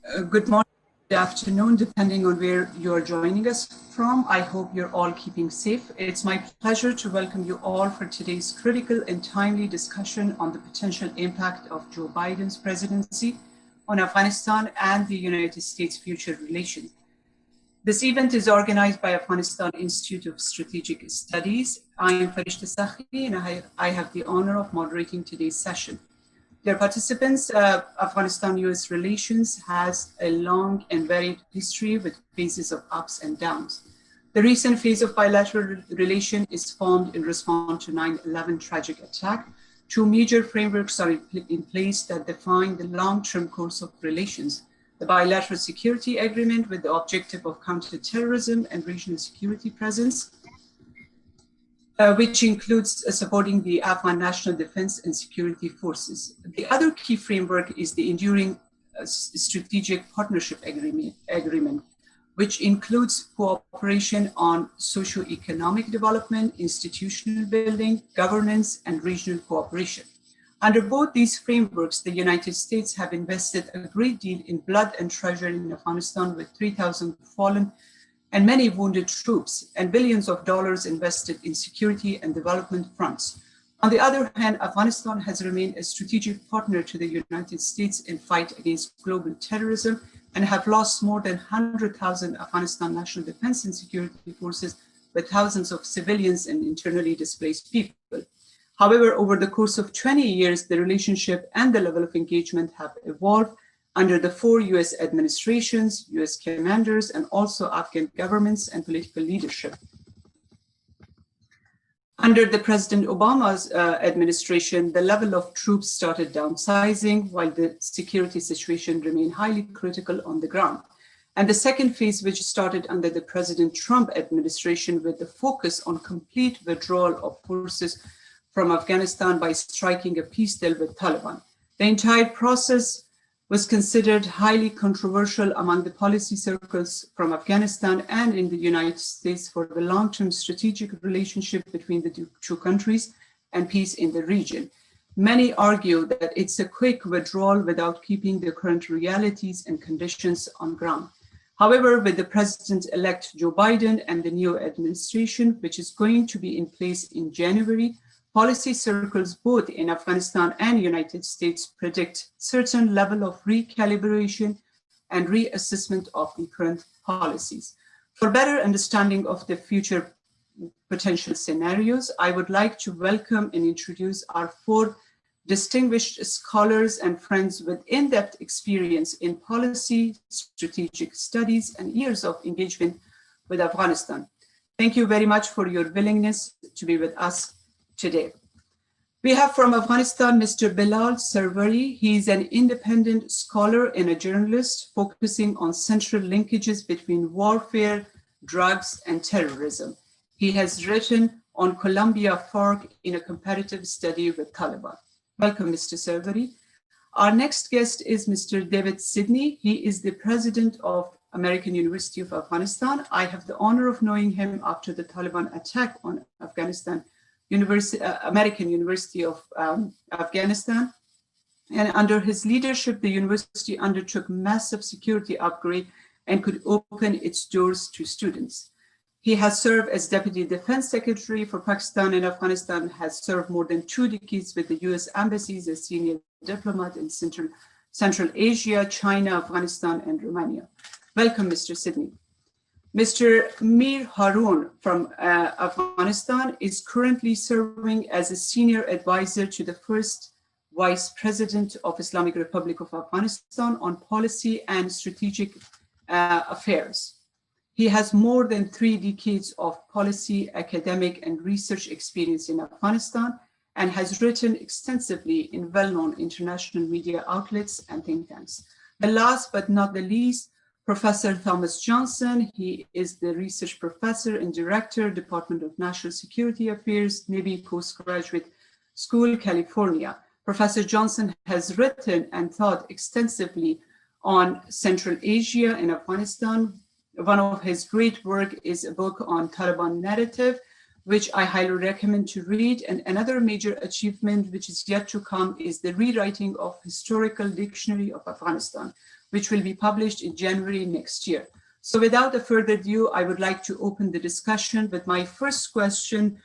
Good morning, good afternoon, depending on where you're joining us from. I hope you're all keeping safe. It's my pleasure to welcome you all for today's critical and timely discussion on the potential impact of Joe Biden's presidency on Afghanistan and the United States' future relations. This event is organized by Afghanistan Institute of Strategic Studies. I am Farishta Sakhi, and I have the honor of moderating today's session. Dear participants, Afghanistan-US relations has a long and varied history with phases of ups and downs. The recent phase of bilateral relation is formed in response to 9/11 tragic attack. Two major frameworks are in place that define the long-term course of relations. The bilateral security agreement with the objective of counterterrorism and regional security presence, which includes supporting the Afghan National Defense and Security Forces. The other key framework is the enduring strategic partnership agreement, which includes cooperation on socio-economic development, institutional building, governance, and regional cooperation. Under both these frameworks, the United States have invested a great deal in blood and treasure in Afghanistan, with 3,000 fallen and many wounded troops, and billions of dollars invested in security and development fronts. On the other hand, Afghanistan has remained a strategic partner to the United States in fight against global terrorism and have lost more than 100,000 Afghanistan National Defense and Security Forces, with thousands of civilians and internally displaced people. However, over the course of 20 years, the relationship and the level of engagement have evolved under the 4 US administrations, US commanders, and also Afghan governments and political leadership. Under the President Obama's administration, the level of troops started downsizing while the security situation remained highly critical on the ground. And the second phase, which started under the President Trump administration, with the focus on complete withdrawal of forces from Afghanistan by striking a peace deal with Taliban. The entire process was considered highly controversial among the policy circles from Afghanistan and in the United States for the long-term strategic relationship between the two countries and peace in the region. Many argue that it's a quick withdrawal without keeping the current realities and conditions on ground. However, with the President-elect Joe Biden and the new administration, which is going to be in place in January, policy circles both in Afghanistan and United States predict certain level of recalibration and reassessment of the current policies. For better understanding of the future potential scenarios, I would like to welcome and introduce our 4 distinguished scholars and friends with in-depth experience in policy, strategic studies, and years of engagement with Afghanistan. Thank you very much for your willingness to be with us today. We have from Afghanistan, Mr. Bilal Sarwari. He is an independent scholar and a journalist focusing on central linkages between warfare, drugs, and terrorism. He has written on Colombia FARC in a comparative study with Taliban. Welcome, Mr. Sarwari. Our next guest is Mr. David Sidney. He is the president of American University of Afghanistan. I have the honor of knowing him after the Taliban attack on Afghanistan American University of Afghanistan. And under his leadership, the university undertook massive security upgrade and could open its doors to students. He has served as Deputy Defense Secretary for Pakistan and Afghanistan, has served more than 2 decades with the US embassies as senior diplomat in Central Asia, China, Afghanistan, and Romania. Welcome, Mr. Sidney. Mr. Mir Haroon from Afghanistan is currently serving as a senior advisor to the first Vice President of Islamic Republic of Afghanistan on policy and strategic affairs. He has more than 3 decades of policy, academic, and research experience in Afghanistan and has written extensively in well-known international media outlets and think tanks. The last but not the least, Professor Thomas Johnson. He is the research professor and director, Department of National Security Affairs, Navy Postgraduate School, California. Professor Johnson has written and thought extensively on Central Asia and Afghanistan. One of his great work is a book on Taliban narrative, which I highly recommend to read. And another major achievement, which is yet to come, is the rewriting of Historical Dictionary of Afghanistan, which will be published in January next year. So without a further ado, I would like to open the discussion with my first question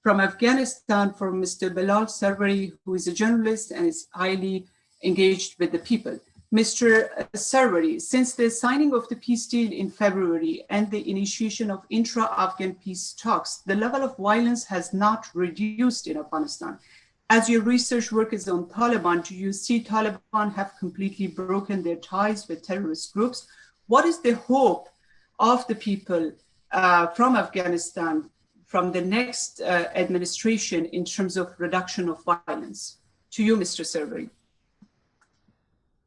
from Afghanistan, from Mr. Bilal Sarwari, who is a journalist and is highly engaged with the people. Mr. Sarwari, since the signing of the peace deal in February and the initiation of intra-Afghan peace talks, the level of violence has not reduced in Afghanistan. As your research work is on Taliban, do you see Taliban have completely broken their ties with terrorist groups? What is the hope of the people from Afghanistan, from the next administration, in terms of reduction of violence? To you, Mr. Sarwari.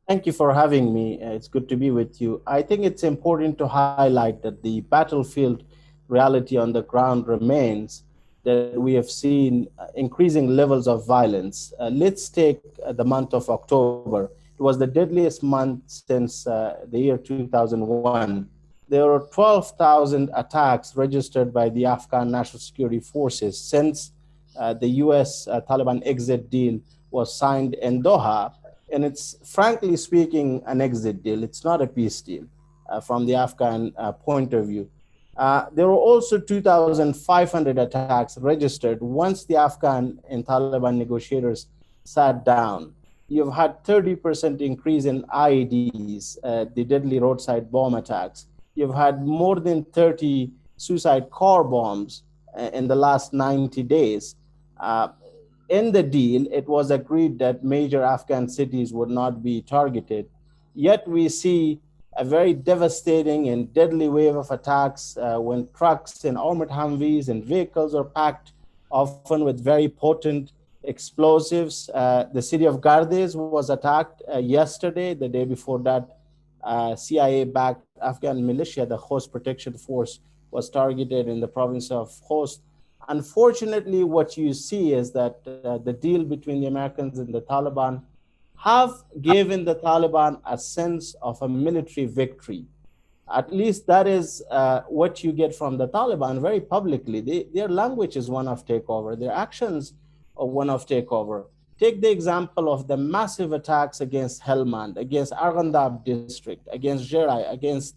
Thank you for having me. It's good to be with you. I think it's important to highlight that the battlefield reality on the ground remains, that we have seen increasing levels of violence. Let's take the month of October. It was the deadliest month since the year 2001. There were 12,000 attacks registered by the Afghan National Security Forces since the US Taliban exit deal was signed in Doha. And it's, frankly speaking, an exit deal. It's not a peace deal from the Afghan point of view. There were also 2,500 attacks registered once the Afghan and Taliban negotiators sat down. You've had 30% increase in IEDs, the deadly roadside bomb attacks. You've had more than 30 suicide car bombs in the last 90 days. In the deal, it was agreed that major Afghan cities would not be targeted. Yet we see a very devastating and deadly wave of attacks when trucks and armored Humvees and vehicles are packed, often with very potent explosives. The city of Gardes was attacked yesterday. The day before that, CIA-backed Afghan militia, the Host Protection Force, was targeted in the province of Host. Unfortunately, what you see is that the deal between the Americans and the Taliban have given the Taliban a sense of a military victory. At least that is what you get from the Taliban very publicly. Their language is one of takeover. Their actions are one of takeover. Take the example of the massive attacks against Helmand, against Arghandab district, against Jerai, against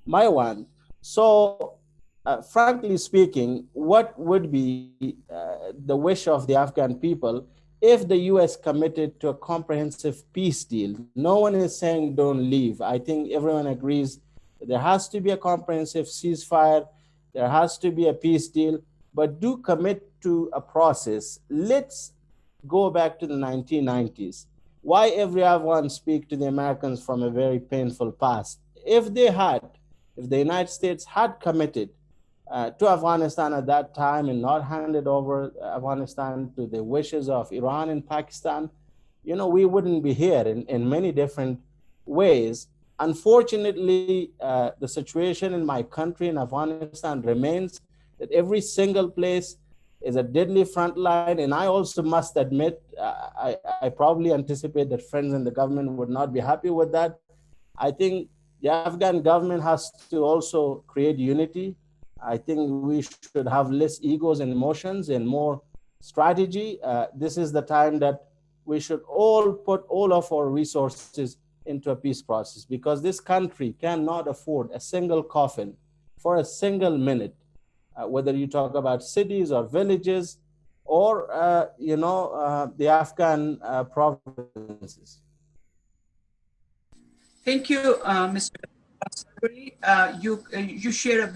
Maiwand. So, frankly speaking, what would be the wish of the Afghan people if the US committed to a comprehensive peace deal? No one is saying don't leave. I think everyone agrees that there has to be a comprehensive ceasefire, there has to be a peace deal, but do commit to a process. Let's go back to the 1990s. Why every Afghan speak to the Americans from a very painful past? If the United States had committed to Afghanistan at that time and not handed over Afghanistan to the wishes of Iran and Pakistan, we wouldn't be here in many different ways. Unfortunately, the situation in my country, in Afghanistan, remains that every single place is a deadly front line. And I also must admit, I probably anticipate that friends in the government would not be happy with that. I think the Afghan government has to also create unity. I think we should have less egos and emotions and more strategy. This is the time that we should all put all of our resources into a peace process, because this country cannot afford a single coffin for a single minute, whether you talk about cities or villages or, the Afghan provinces. Thank you, Mr. Sarwari. You share a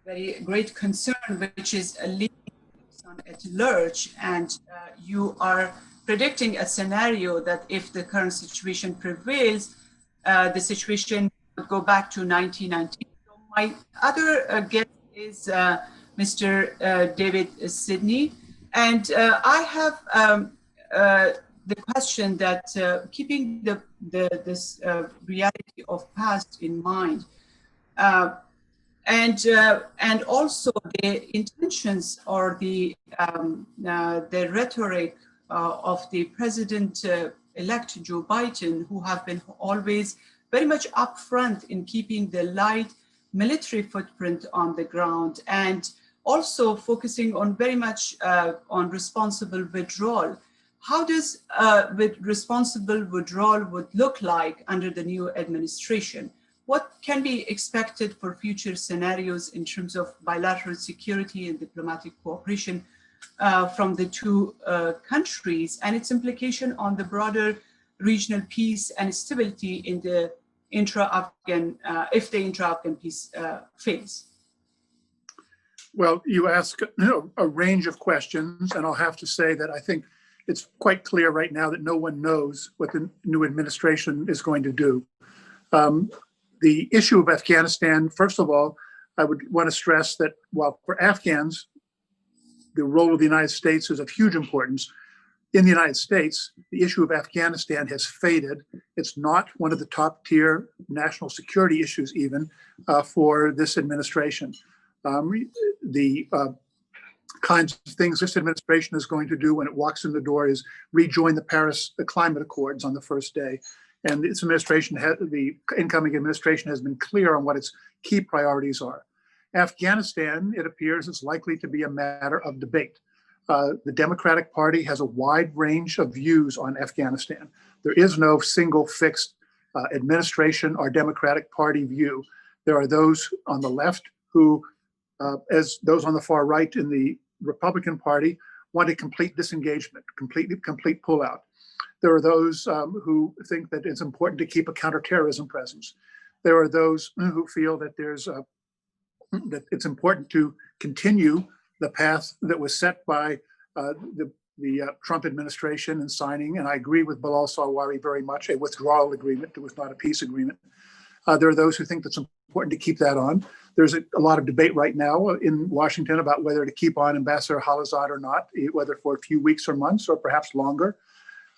very great concern, which is leaving Pakistan at large, and you are predicting a scenario that if the current situation prevails, the situation would go back to 1990. So my other guest is Mr. David Sidney, and I have the question that keeping this reality of past in mind, and also the intentions or the rhetoric of the President-elect Joe Biden, who have been always very much upfront in keeping the light military footprint on the ground, and also focusing on very much on responsible withdrawal. How does with responsible withdrawal would look like under the new administration? What can be expected for future scenarios in terms of bilateral security and diplomatic cooperation from the two countries, and its implication on the broader regional peace and stability in the intra-Afghan, if the intra-Afghan peace fails? Well, you ask a range of questions, and I'll have to say that I think it's quite clear right now that no one knows what the new administration is going to do. The issue of Afghanistan, first of all, I would want to stress that while for Afghans, the role of the United States is of huge importance, in the United States, the issue of Afghanistan has faded. It's not one of the top tier national security issues even for this administration. The kinds of things this administration is going to do when it walks in the door is rejoin the Paris Climate Accords on the first day. And its administration, the incoming administration, has been clear on what its key priorities are. Afghanistan, it appears, is likely to be a matter of debate. The Democratic Party has a wide range of views on Afghanistan. There is no single fixed administration or Democratic Party view. There are those on the left who, as those on the far right in the Republican Party, want a complete disengagement, complete pullout. There are those who think that it's important to keep a counterterrorism presence. There are those who feel that that it's important to continue the path that was set by the Trump administration in signing, and I agree with Bilal Sawari very much, a withdrawal agreement. It was not a peace agreement. There are those who think that's important to keep that on. There's a lot of debate right now in Washington about whether to keep on Ambassador Khalilzad or not, whether for a few weeks or months or perhaps longer.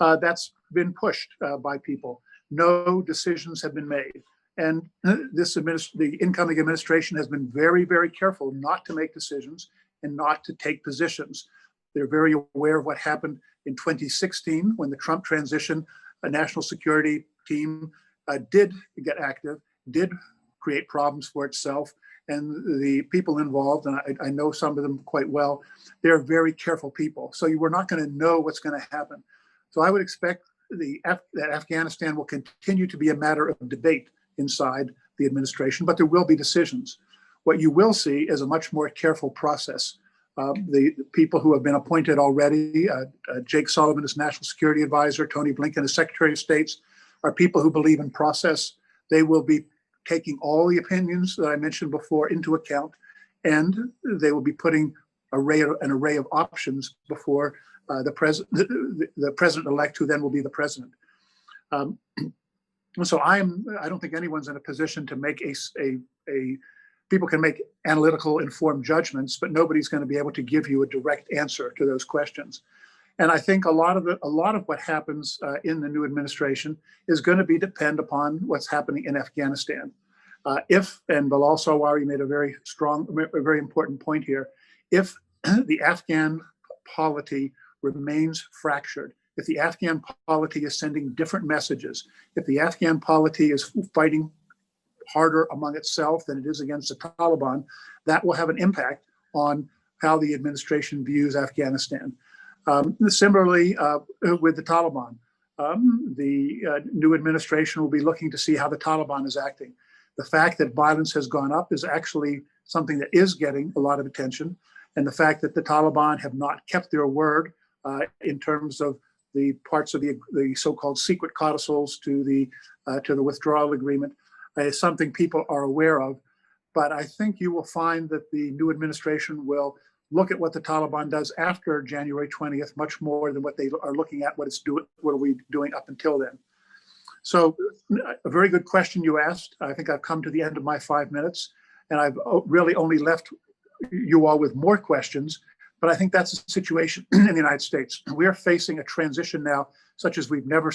That's been pushed by people. No decisions have been made. And the incoming administration has been very, very careful not to make decisions and not to take positions. They're very aware of what happened in 2016 when the Trump transition, a national security team did get active, did create problems for itself. And the people involved, and I know some of them quite well, they're very careful people. So we're not going to know what's going to happen. So I would expect that Afghanistan will continue to be a matter of debate inside the administration, but there will be decisions. What you will see is a much more careful process. The people who have been appointed already, Jake Sullivan as National Security Advisor, Tony Blinken as Secretary of State, are people who believe in process. They will be taking all the opinions that I mentioned before into account, and they will be putting an array of options before the president-elect, who then will be the president. So I don't think anyone's in a position to make people can make analytical, informed judgments, but nobody's going to be able to give you a direct answer to those questions. And I think a lot of what happens in the new administration is going to depend upon what's happening in Afghanistan. And Bilal Sawari made a very important point here, if the Afghan polity remains fractured, if the Afghan polity is sending different messages, if the Afghan polity is fighting harder among itself than it is against the Taliban, that will have an impact on how the administration views Afghanistan. Similarly, with the Taliban, the new administration will be looking to see how the Taliban is acting. The fact that violence has gone up is actually something that is getting a lot of attention. And the fact that the Taliban have not kept their word in terms of the parts of the so-called secret codicils to the withdrawal agreement is something people are aware of. But I think you will find that the new administration will look at what the Taliban does after January 20th much more than what they are looking at what are we doing up until then. So a very good question you asked. I think I've come to the end of my 5 minutes, and I've really only left you all with more questions. But I think that's the situation in the United States. We are facing a transition now such as we've never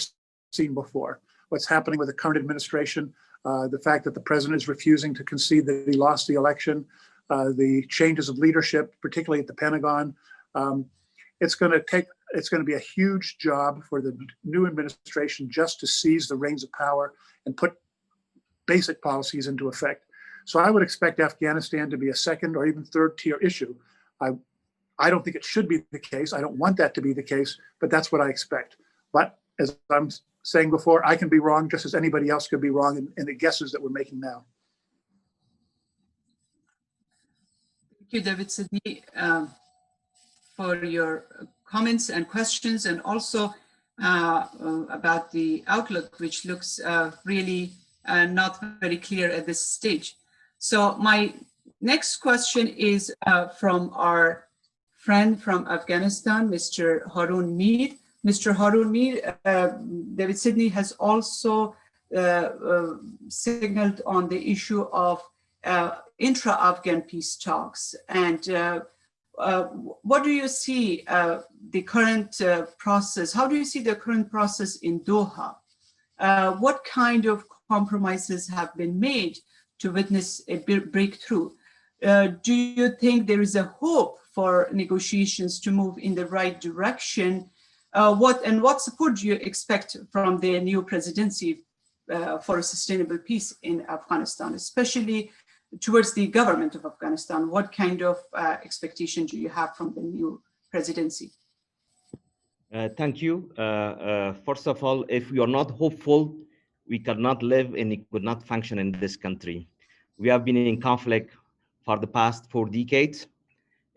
seen before. What's happening with the current administration, the fact that the president is refusing to concede that he lost the election, the changes of leadership, particularly at the Pentagon. It's going to be a huge job for the new administration just to seize the reins of power and put basic policies into effect. So I would expect Afghanistan to be a second or even third tier issue. I don't think it should be the case. I don't want that to be the case, but that's what I expect. But as I'm saying before, I can be wrong just as anybody else could be wrong in the guesses that we're making now. Thank you, David Sidney, for your comments and questions, and also about the outlook, which looks really not very clear at this stage. So my next question is from our friend from Afghanistan, Mr. Haroon Mir. Mr. Haroon Mir, David Sidney has also signaled on the issue of intra-Afghan peace talks. And what do you see the current process? How do you see the current process in Doha? What kind of compromises have been made to witness a breakthrough? Do you think there is a hope for negotiations to move in the right direction? What support do you expect from the new presidency for a sustainable peace in Afghanistan, especially towards the government of Afghanistan? What kind of expectation do you have from the new presidency? Thank you. First of all, if we are not hopeful, we cannot live and we could not function in this country. We have been in conflict for the past 4 decades,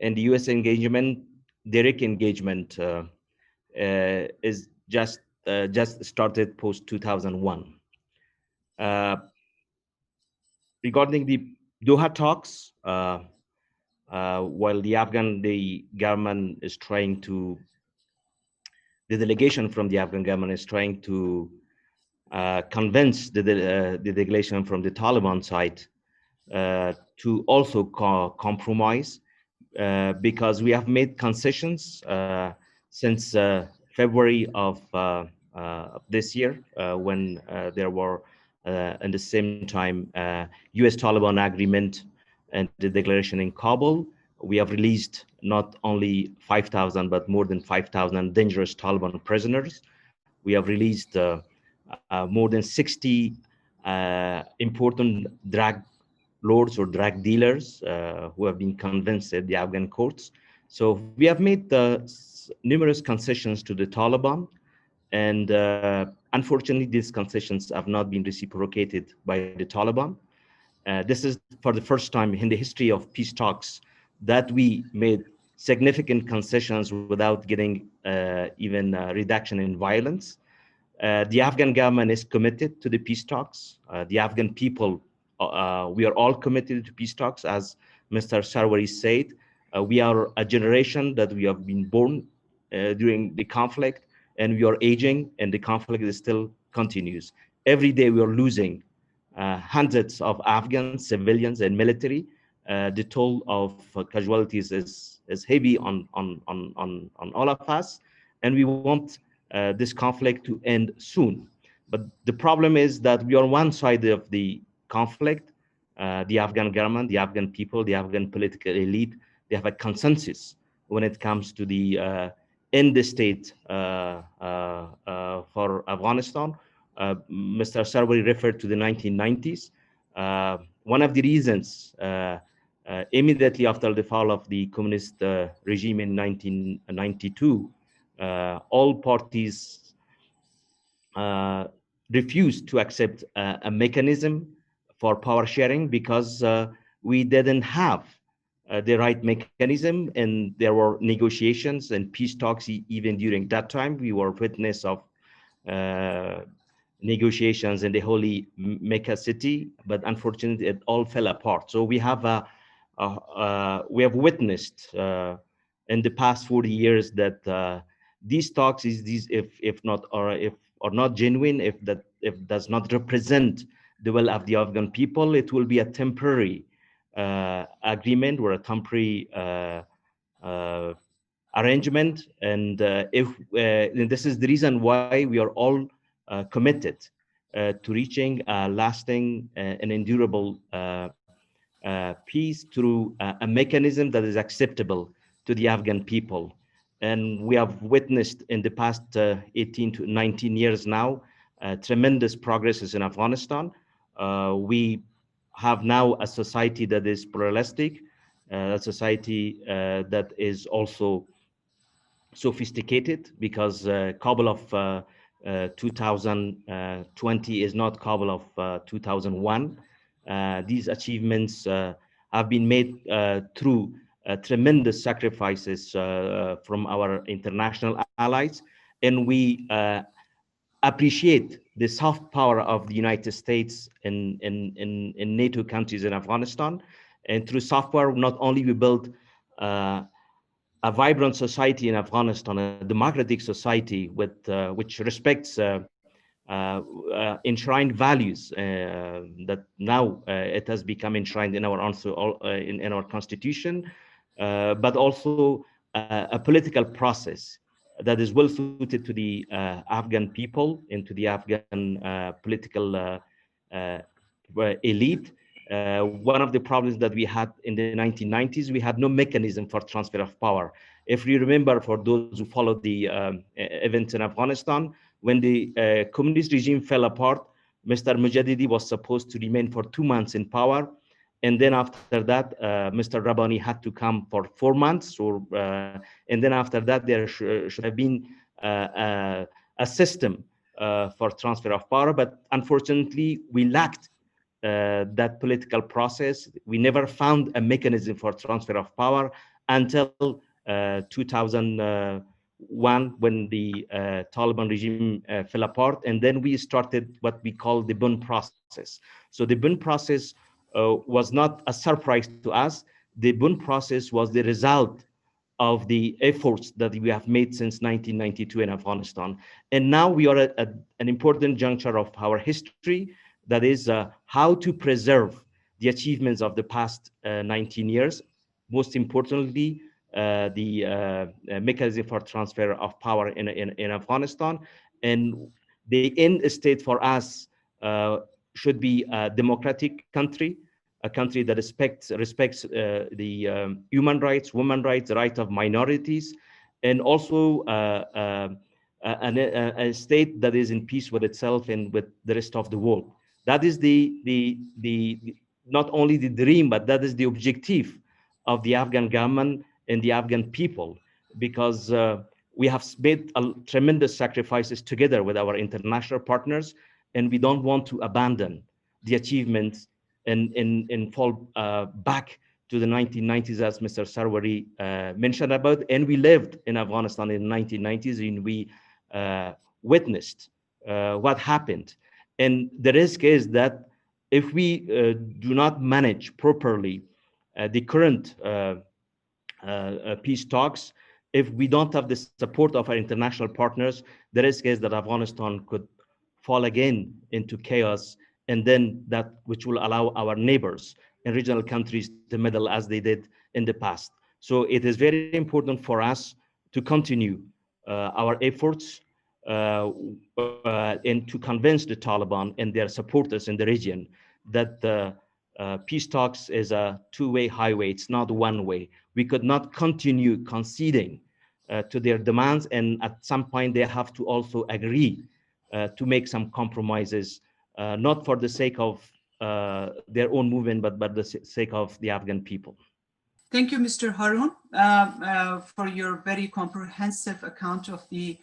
and the U.S. engagement, direct engagement, is just started post 2001. Regarding the Doha talks, while the government is trying to, the delegation from the Afghan government is trying to convince the delegation from the Taliban side to also compromise, because we have made concessions since February of this year, when there were at the same time US Taliban agreement and the declaration in Kabul. We have released not only 5,000 but more than 5,000 dangerous Taliban prisoners. We have released more than 60 important drug lords or drug dealers who have been convinced at the Afghan courts. So we have made numerous concessions to the Taliban, and unfortunately these concessions have not been reciprocated by the Taliban. This is for the first time in the history of peace talks that we made significant concessions without getting even a reduction in violence. The Afghan government is committed to the peace talks. The Afghan people, we are all committed to peace talks. As Mr. Sarwari said, we are a generation that we have been born during the conflict, and we are aging, and the conflict is still continues. Every day we are losing hundreds of Afghan civilians and military. The toll of casualties is heavy on all of us, and we want this conflict to end soon. But the problem is that we are on one side of the conflict. The Afghan government, the Afghan people, the Afghan political elite, they have a consensus when it comes to the end the state for Afghanistan. Mr. Sarwari referred to the 1990s. One of the reasons immediately after the fall of the communist regime in 1992, all parties refused to accept a mechanism for power sharing because we didn't have the right mechanism, and there were negotiations and peace talks. Even during that time, we were witness of negotiations in the holy Mecca city, but unfortunately it all fell apart. So we have witnessed in the past 40 years that these talks if not genuine, if does not represent the will of the Afghan people, it will be a temporary agreement or a temporary arrangement. And this is the reason why we are all committed to reaching a lasting and endurable peace through a mechanism that is acceptable to the Afghan people. And we have witnessed in the past 18 to 19 years now tremendous progresses in Afghanistan. We have now a society that is pluralistic. a society that is also sophisticated, because Kabul of 2020 is not Kabul of 2001. These achievements have been made through tremendous sacrifices from our international allies, and we appreciate the soft power of the United States in NATO countries in Afghanistan. And through soft power, not only we build a vibrant society in Afghanistan, a democratic society with which respects enshrined values that now it has become enshrined in our in our constitution, but also a political process that is well suited to the Afghan people and to the Afghan political elite. One of the problems that we had in the 1990s, we had no mechanism for transfer of power. If you remember, for those who followed the events in Afghanistan, when the communist regime fell apart, Mr. Mujahideen was supposed to remain for 2 months in power. And then after that, Mr. Rabbani had to come for 4 months. And then after that, there should have been a system for transfer of power. But unfortunately, we lacked that political process. We never found a mechanism for transfer of power until 2001, when the Taliban regime fell apart. And then we started what we call the Bonn process. So the Bonn process was not a surprise to us. The Bonn process was the result of the efforts that we have made since 1992 in Afghanistan. And now we are at an important juncture of our history, that is how to preserve the achievements of the past 19 years. Most importantly, the mechanism for transfer of power in Afghanistan. And the end state for us should be a democratic country, a country that respects the human rights, women's rights, the right of minorities, and also a state that is in peace with itself and with the rest of the world. That is the not only the dream, but that is the objective of the Afghan government and the Afghan people, because we have made tremendous sacrifices together with our international partners, and we don't want to abandon the achievements and fall back to the 1990s, as Mr. Sarwari mentioned about. And we lived in Afghanistan in the 1990s, and we witnessed what happened. And the risk is that if we do not manage properly the current peace talks, if we don't have the support of our international partners, the risk is that Afghanistan could fall again into chaos, and then that which will allow our neighbors and regional countries to meddle as they did in the past. So it is very important for us to continue our efforts and to convince the Taliban and their supporters in the region that peace talks is a two-way highway. It's not one way. We could not continue conceding to their demands, and at some point they have to also agree to make some compromises, not for the sake of their own movement, but the sake of the Afghan people. Thank you, Mr. Harun, for your very comprehensive account of the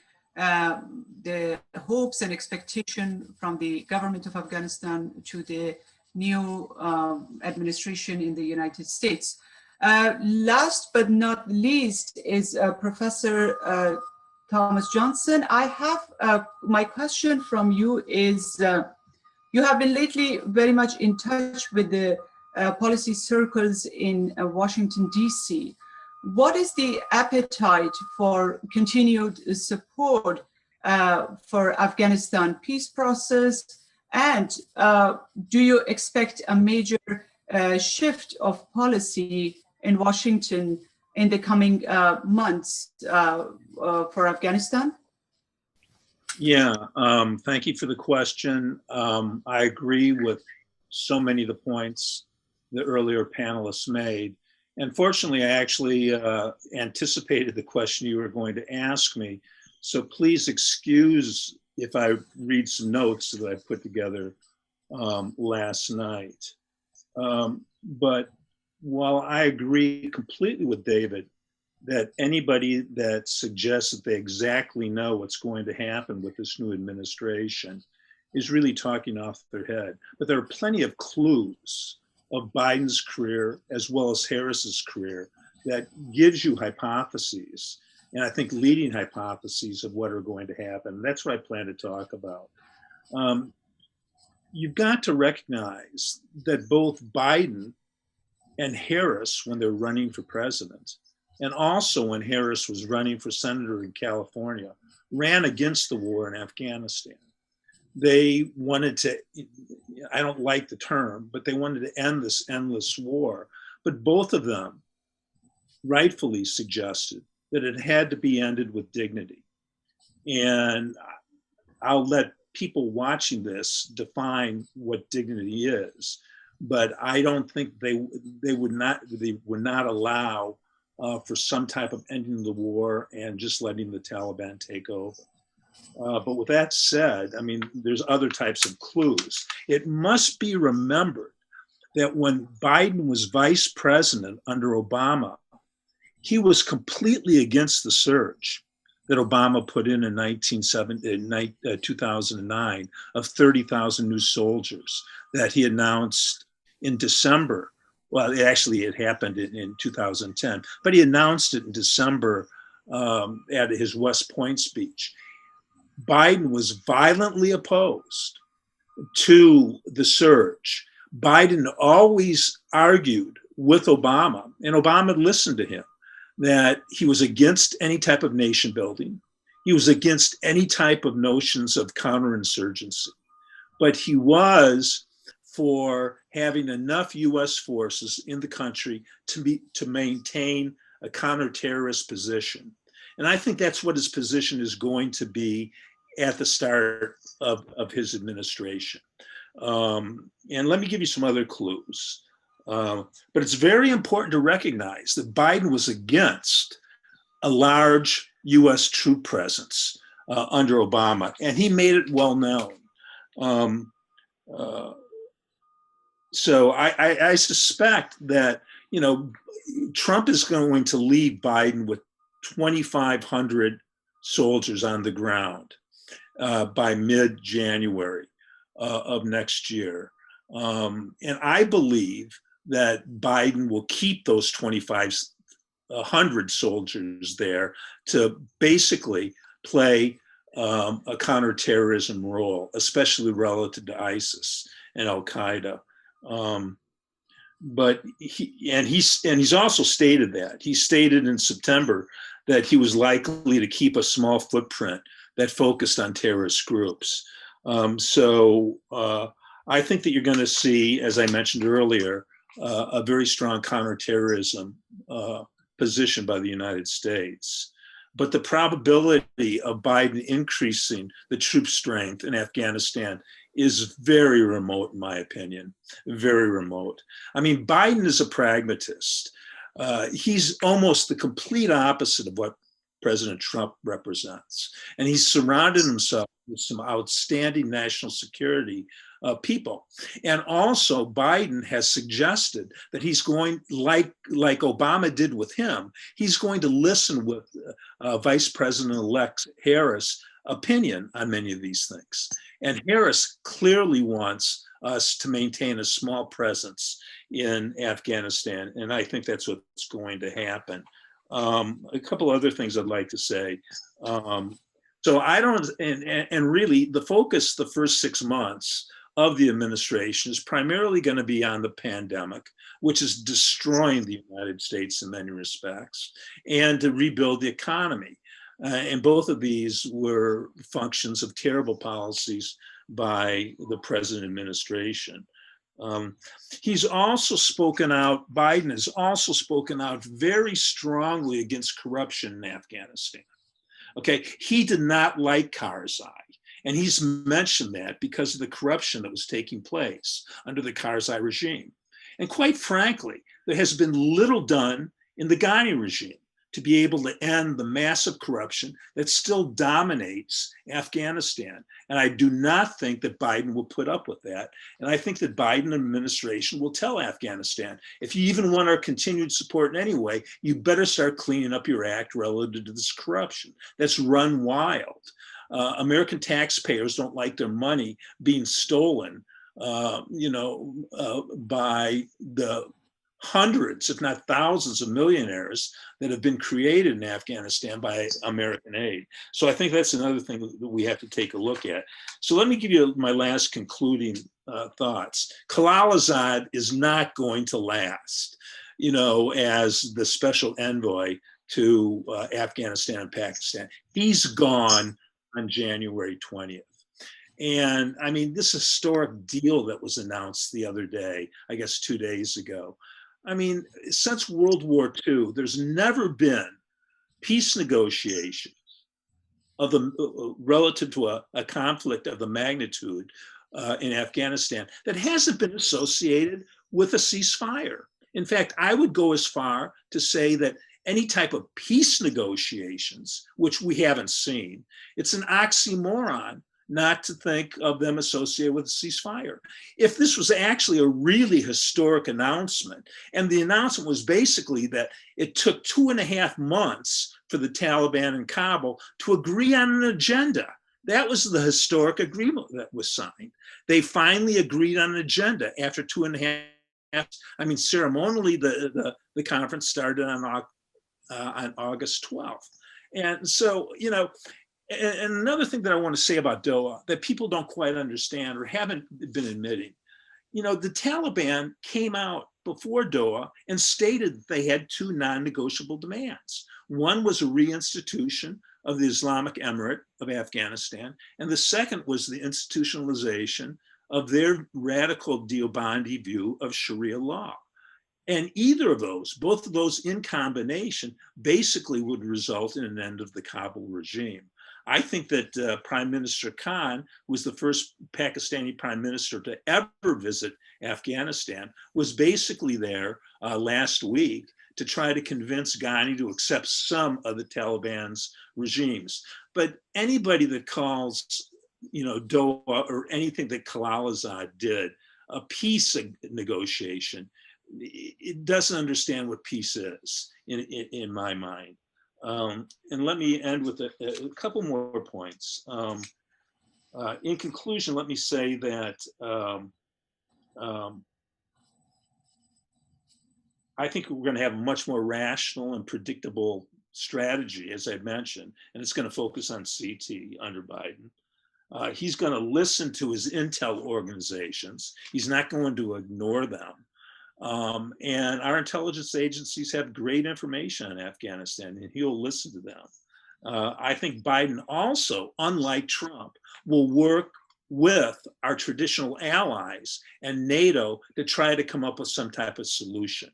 hopes and expectation from the government of Afghanistan to the new administration in the United States. Last but not least is Professor Thomas Johnson. I have my question from you is, you have been lately very much in touch with the policy circles in Washington, D.C. What is the appetite for continued support for Afghanistan peace process? And do you expect a major shift of policy in Washington in the coming months for Afghanistan? Yeah, thank you for the question. I agree with so many of the points the earlier panelists made. And fortunately, I actually anticipated the question you were going to ask me. So please excuse if I read some notes that I put together last night. But while I agree completely with David that anybody that suggests that they exactly know what's going to happen with this new administration is really talking off their head. But there are plenty of clues of Biden's career as well as Harris's career that gives you hypotheses, and I think leading hypotheses of what are going to happen. That's what I plan to talk about. You've got to recognize that both Biden and Harris, when they're running for president, and also when Harris was running for senator in California, ran against the war in Afghanistan. They wanted to, I don't like the term, but they wanted to end this endless war. But both of them rightfully suggested that it had to be ended with dignity. And I'll let people watching this define what dignity is, but I don't think they would not allow for some type of ending the war and just letting the Taliban take over. But with that said, I mean, there's other types of clues. It must be remembered that when Biden was vice president under Obama, he was completely against the surge that Obama put in 2009 of 30,000 new soldiers that he announced in December. Well, it happened in 2010, but he announced it in December at his West Point speech. Biden was violently opposed to the surge. Biden always argued with Obama, and Obama listened to him, that he was against any type of nation building. He was against any type of notions of counterinsurgency, but he was for having enough US forces in the country to maintain a counter-terrorist position. And I think that's what his position is going to be at the start of his administration. And let me give you some other clues. But it's very important to recognize that Biden was against a large US troop presence under Obama, and he made it well known. So I suspect that, you know, Trump is going to leave Biden with 2,500 soldiers on the ground by mid-January of next year. And I believe that Biden will keep those 2,500 soldiers there to basically play a counterterrorism role, especially relative to ISIS and Al-Qaeda. But he's also stated that. He stated in September that he was likely to keep a small footprint that focused on terrorist groups. So I think that you're going to see, as I mentioned earlier, a very strong counterterrorism position by the United States. But the probability of Biden increasing the troop strength in Afghanistan is very remote, in my opinion, very remote. I mean, Biden is a pragmatist. He's almost the complete opposite of what President Trump represents. And he's surrounded himself with some outstanding national security people. And also Biden has suggested that he's going, like Obama did with him, he's going to listen with Vice President-elect Harris' opinion on many of these things. And Harris clearly wants us to maintain a small presence in Afghanistan. And I think that's what's going to happen. A couple other things I'd like to say. So I don't, and really the focus the first 6 months of the administration is primarily going to be on the pandemic, which is destroying the United States in many respects, and to rebuild the economy. And both of these were functions of terrible policies by the present administration. He's also spoken out, Biden has also spoken out very strongly against corruption in Afghanistan. Okay, he did not like Karzai. And he's mentioned that because of the corruption that was taking place under the Karzai regime. And quite frankly, there has been little done in the Ghani regime to be able to end the massive corruption that still dominates Afghanistan. And I do not think that Biden will put up with that. And I think that Biden administration will tell Afghanistan, if you even want our continued support in any way, you better start cleaning up your act relative to this corruption that's run wild. American taxpayers don't like their money being stolen, by the hundreds, if not thousands of millionaires that have been created in Afghanistan by American aid. So I think that's another thing that we have to take a look at. So let me give you my last concluding thoughts. Khalilzad is not going to last, as the special envoy to Afghanistan and Pakistan. He's gone on January 20th. And I mean, this historic deal that was announced the other day, I guess 2 days ago. I mean, since World War II, there's never been peace negotiations of the relative to a conflict of the magnitude in Afghanistan that hasn't been associated with a ceasefire. In fact, I would go as far to say that any type of peace negotiations, which we haven't seen, it's an oxymoron not to think of them associated with a ceasefire. If this was actually a really historic announcement, and the announcement was basically that it took 2.5 months for the Taliban in Kabul to agree on an agenda. That was the historic agreement that was signed. They finally agreed on an agenda after 2.5. I mean, ceremonially, the conference started on August 12th. And so, and another thing that I want to say about Doha that people don't quite understand or haven't been admitting, the Taliban came out before Doha and stated that they had 2 non-negotiable demands. One was a reinstitution of the Islamic Emirate of Afghanistan, and the second was the institutionalization of their radical Deobandi view of Sharia law. And either of those, both of those in combination, basically would result in an end of the Kabul regime. I think that Prime Minister Khan was the first Pakistani prime minister to ever visit Afghanistan, was basically there last week to try to convince Ghani to accept some of the Taliban's regimes. But anybody that calls, Doha or anything that Khalilzad did a peace negotiation, it doesn't understand what peace is in my mind. And let me end with a couple more points. In conclusion, let me say that I think we're going to have a much more rational and predictable strategy, as I mentioned, and it's going to focus on CT under Biden. He's going to listen to his intel organizations. He's not going to ignore them. And our intelligence agencies have great information on Afghanistan, and he'll listen to them. I think Biden also, unlike Trump, will work with our traditional allies and NATO to try to come up with some type of solution.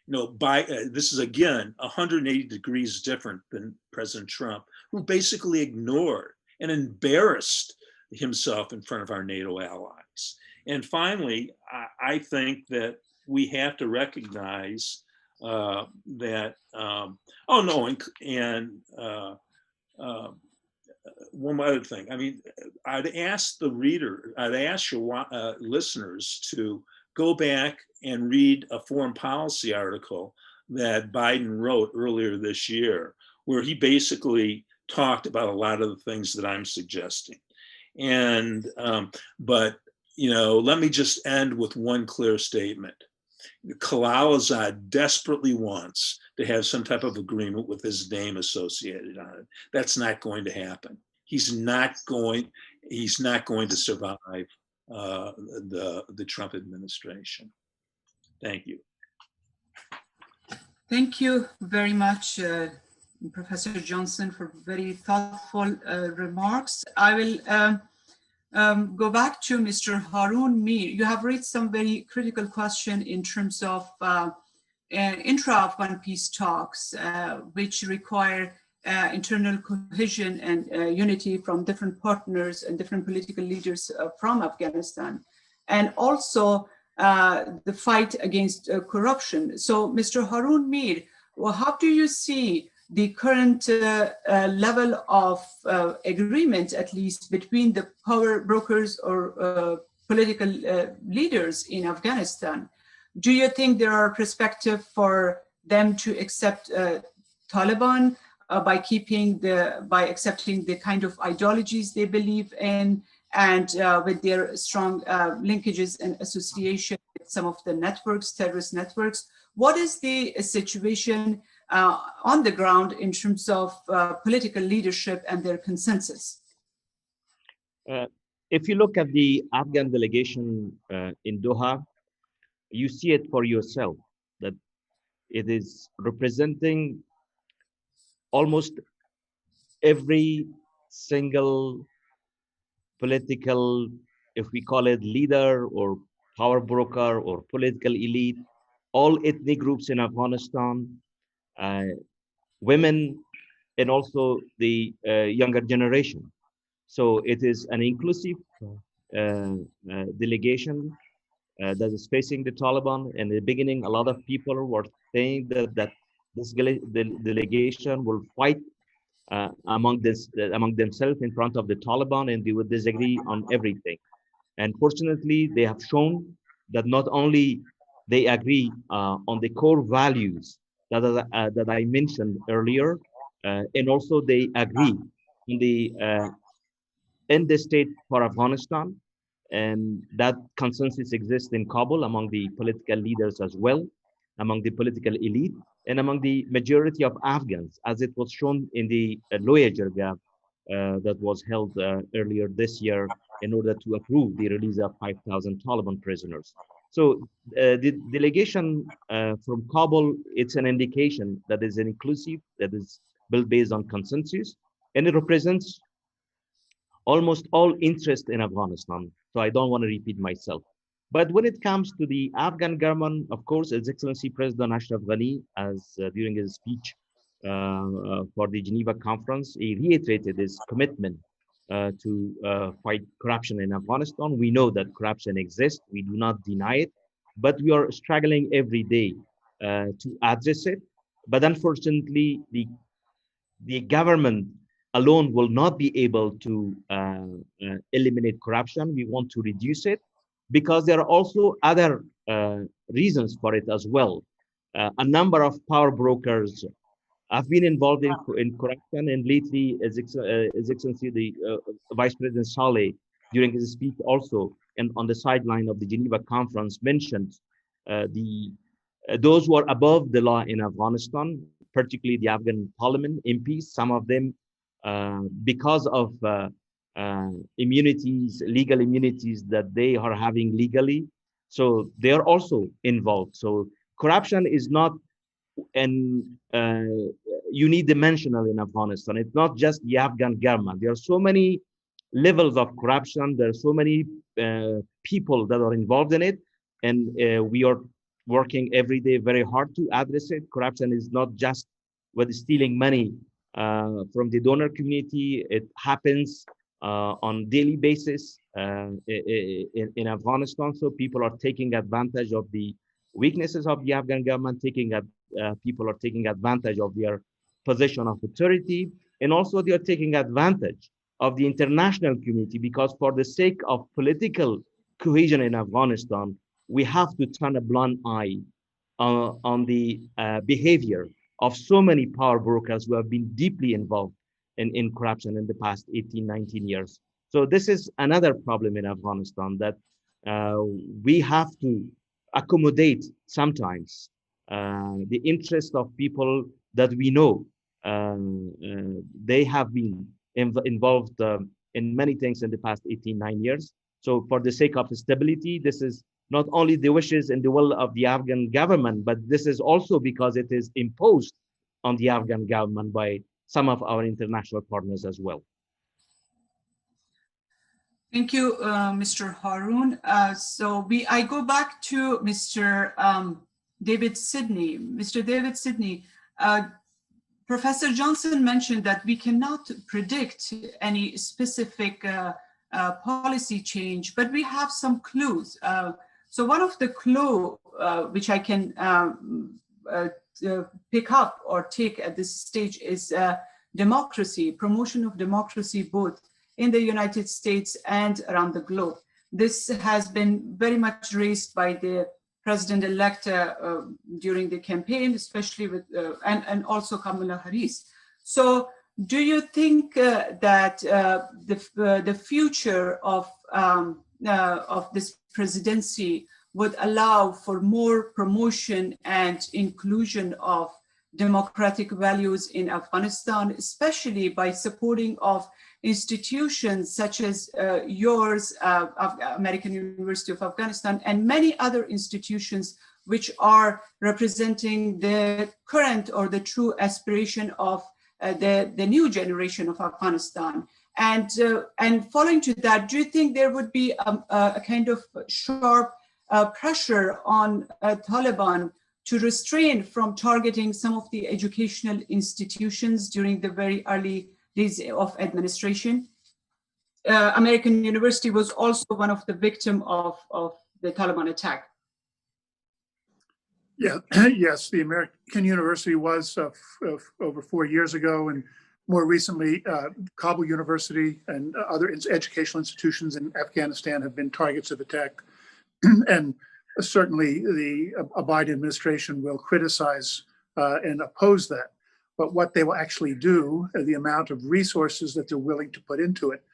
This is, again, 180 degrees different than President Trump, who basically ignored and embarrassed himself in front of our NATO allies. And finally, I think that we have to recognize that, one other thing. I mean, I'd ask your listeners to go back and read a foreign policy article that Biden wrote earlier this year, where he basically talked about a lot of the things that I'm suggesting. And, let me just end with one clear statement. Khalilzad desperately wants to have some type of agreement with his name associated on it. That's not going to happen. He's not going to survive the Trump administration. Thank you. Thank you very much, Professor Johnson, for very thoughtful remarks. I will go back to Mr. Haroon Mir. You have raised some very critical question in terms of intra-Afghan peace talks, which require internal cohesion and unity from different partners and different political leaders from Afghanistan, and also the fight against corruption. So, Mr. Haroon Mir, Well, how do you see the current level of agreement, at least between the power brokers or political leaders in Afghanistan? Do you think there are perspectives for them to accept Taliban by accepting the kind of ideologies they believe in, and with their strong linkages and association with some of the networks, terrorist networks? What is the situation on the ground in terms of political leadership and their consensus? If you look at the Afghan delegation in Doha, you see it for yourself that it is representing almost every single political, if we call it leader or power broker or political elite, all ethnic groups in Afghanistan, women, and also the younger generation. So it is an inclusive delegation that is facing the Taliban. In the beginning, a lot of people were saying that this delegation will fight among themselves in front of the Taliban, and they would disagree on everything. And fortunately, they have shown that not only they agree on the core values that I mentioned earlier, and also they agree in the state for Afghanistan, and that consensus exists in Kabul among the political leaders as well, among the political elite, and among the majority of Afghans, as it was shown in the Loya Jirga that was held earlier this year in order to approve the release of 5,000 Taliban prisoners. So the delegation from Kabul, it's an indication that is inclusive, that is built based on consensus, and it represents almost all interest in Afghanistan. So I don't want to repeat myself. But when it comes to the Afghan government, of course, His Excellency President Ashraf Ghani, as during his speech for the Geneva conference, he reiterated his commitment to fight corruption in Afghanistan. We know that corruption exists. We do not deny it, but we are struggling every day to address it. But unfortunately, the government alone will not be able to eliminate corruption. We want to reduce it because there are also other reasons for it as well. A number of power brokers have been involved in corruption, and lately, His Excellency the Vice President Saleh, during his speech also, and on the sideline of the Geneva conference, mentioned those who are above the law in Afghanistan, particularly the Afghan parliament MPs, some of them, because of immunities, legal immunities that they are having legally, so they are also involved. So corruption is not an unidimensional in Afghanistan. It's not just the Afghan government. There are so many levels of corruption. There are so many people that are involved in it, and we are working every day very hard to address it. Corruption is not just with stealing money from the donor community. It happens on daily basis in Afghanistan. So people are taking advantage of the weaknesses of the Afghan government, people are taking advantage of their position of authority, and also they are taking advantage of the international community, because for the sake of political cohesion in Afghanistan, we have to turn a blind eye on the behavior of so many power brokers who have been deeply involved in corruption in the past 18, 19 years. So this is another problem in Afghanistan, that we have to accommodate sometimes the interest of people that we know they have been involved in many things in the past 18, 9 years. So for the sake of stability, this is not only the wishes and the will of the Afghan government, but this is also because it is imposed on the Afghan government by some of our international partners as well. Thank you, Mr. Haroon. I go back to Mr. David Sidney. Mr. David Sidney, Professor Johnson mentioned that we cannot predict any specific policy change, but we have some clues. So one of the clues which I can pick up or take at this stage is democracy, promotion of democracy, both in the United States and around the globe. This has been very much raised by the president-elect during the campaign, especially with, and also Kamala Harris. So do you think that the future of this presidency would allow for more promotion and inclusion of democratic values in Afghanistan, especially by supporting of institutions such as yours, American University of Afghanistan, and many other institutions which are representing the current or the true aspiration of the new generation of Afghanistan? And following to that, do you think there would be a kind of sharp pressure on Taliban to restrain from targeting some of the educational institutions during the very early days of administration? American University was also one of the victims of the Taliban attack. Yeah, yes, the American University was over 4 years ago, and more recently, Kabul University and other educational institutions in Afghanistan have been targets of attack. And certainly the Biden administration will criticize and oppose that. But what they will actually do, the amount of resources that they're willing to put into it,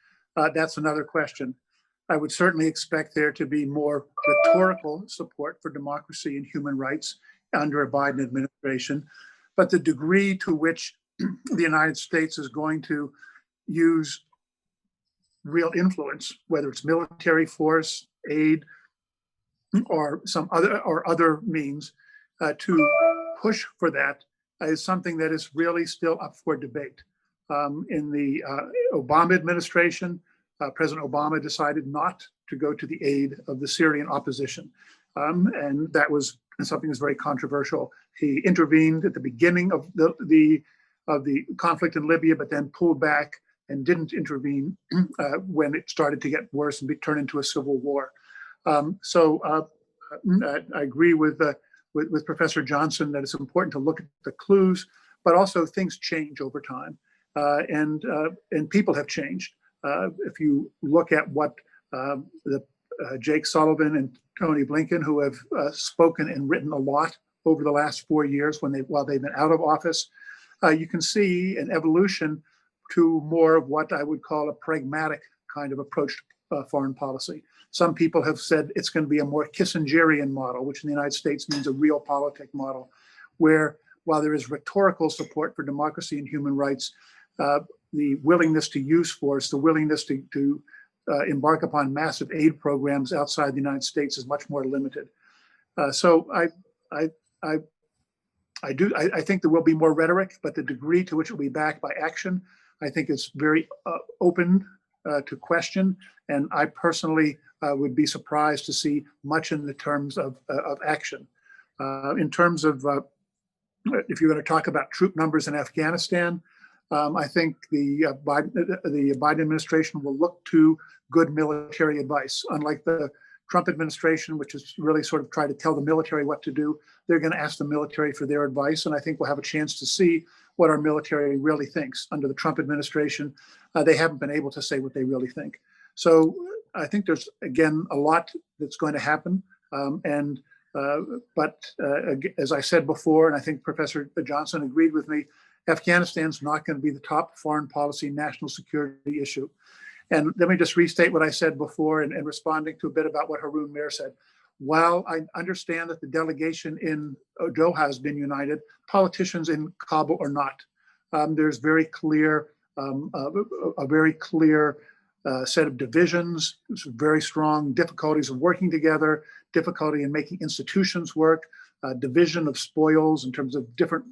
that's another question. I would certainly expect there to be more rhetorical support for democracy and human rights under a Biden administration. But the degree to which the United States is going to use real influence, whether it's military force, aid, or some other means to push for that is something that is really still up for debate. In the Obama administration, President Obama decided not to go to the aid of the Syrian opposition. And that was something that's very controversial. He intervened at the beginning of the conflict in Libya, but then pulled back and didn't intervene when it started to get worse and turn into a civil war. So I agree with Professor Johnson that it's important to look at the clues, but also things change over time, and people have changed. If you look at what Jake Sullivan and Tony Blinken, who have spoken and written a lot over the last 4 years while they've been out of office, you can see an evolution to more of what I would call a pragmatic kind of approach to foreign policy. Some people have said it's going to be a more Kissingerian model, which in the United States means a realpolitik model, where while there is rhetorical support for democracy and human rights, the willingness to use force, the willingness to embark upon massive aid programs outside the United States is much more limited. So I think there will be more rhetoric, but the degree to which it will be backed by action, I think is very open to question. And I personally would be surprised to see much in the terms of action. In terms of, if you're going to talk about troop numbers in Afghanistan, I think the Biden administration will look to good military advice. Unlike the Trump administration, which is really sort of try to tell the military what to do, they're going to ask the military for their advice. And I think we'll have a chance to see what our military really thinks. Under the Trump administration, they haven't been able to say what they really think. So I think there's, again, a lot that's going to happen. But as I said before, and I think Professor Johnson agreed with me, Afghanistan's not going to be the top foreign policy national security issue. And let me just restate what I said before and responding to a bit about what Haroon Mir said. While I understand that the delegation in Doha has been united, politicians in Kabul are not. There's very clear, a very clear set of divisions, very strong difficulties of working together, difficulty in making institutions work, division of spoils in terms of different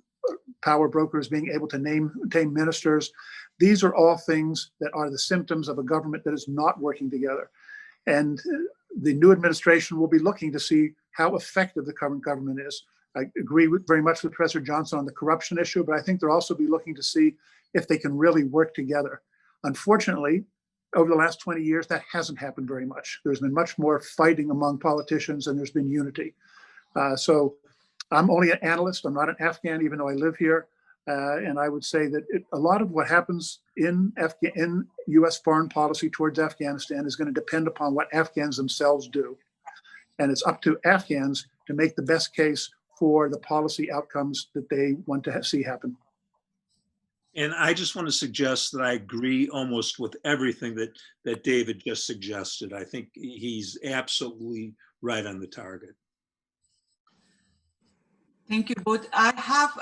power brokers being able to name ministers. These are all things that are the symptoms of a government that is not working together. And the new administration will be looking to see how effective the current government is. I agree very much with Professor Johnson on the corruption issue, but I think they'll also be looking to see if they can really work together. Unfortunately, over the last 20 years, that hasn't happened very much. There's been much more fighting among politicians and there's been unity. So I'm only an analyst. I'm not an Afghan, even though I live here. And I would say that a lot of what happens in U.S. foreign policy towards Afghanistan is going to depend upon what Afghans themselves do. And it's up to Afghans to make the best case for the policy outcomes that they want to see happen. And I just want to suggest that I agree almost with everything that David just suggested. I think he's absolutely right on the target. Thank you both. I have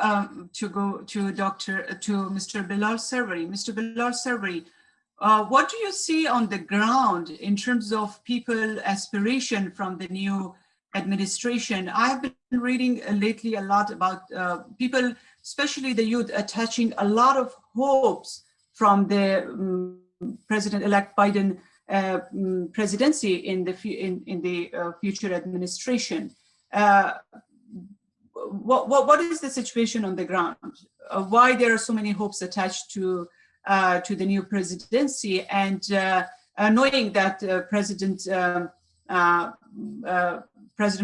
to go to Mr. Bilal Sarwari. Mr. Bilal Sarwari, what do you see on the ground in terms of people aspiration from the new administration? I've been reading lately a lot about people, especially the youth, attaching a lot of hopes from the President-elect Biden presidency in the future administration. What is the situation on the ground? Why there are so many hopes attached to the new presidency, and knowing that President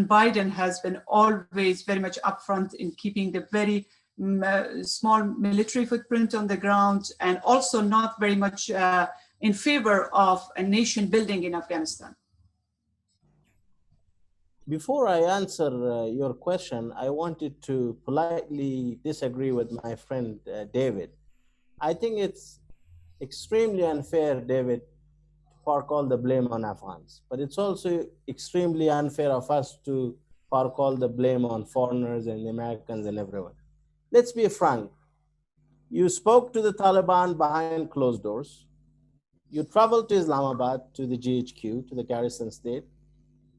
Biden has been always very much upfront in keeping the very small military footprint on the ground, and also not very much in favor of a nation building in Afghanistan. Before I answer your question, I wanted to politely disagree with my friend David. I think it's extremely unfair, David, to park all the blame on Afghans, but it's also extremely unfair of us to park all the blame on foreigners and Americans and everyone. Let's be frank. You spoke to the Taliban behind closed doors. You traveled to Islamabad, to the GHQ, to the garrison state.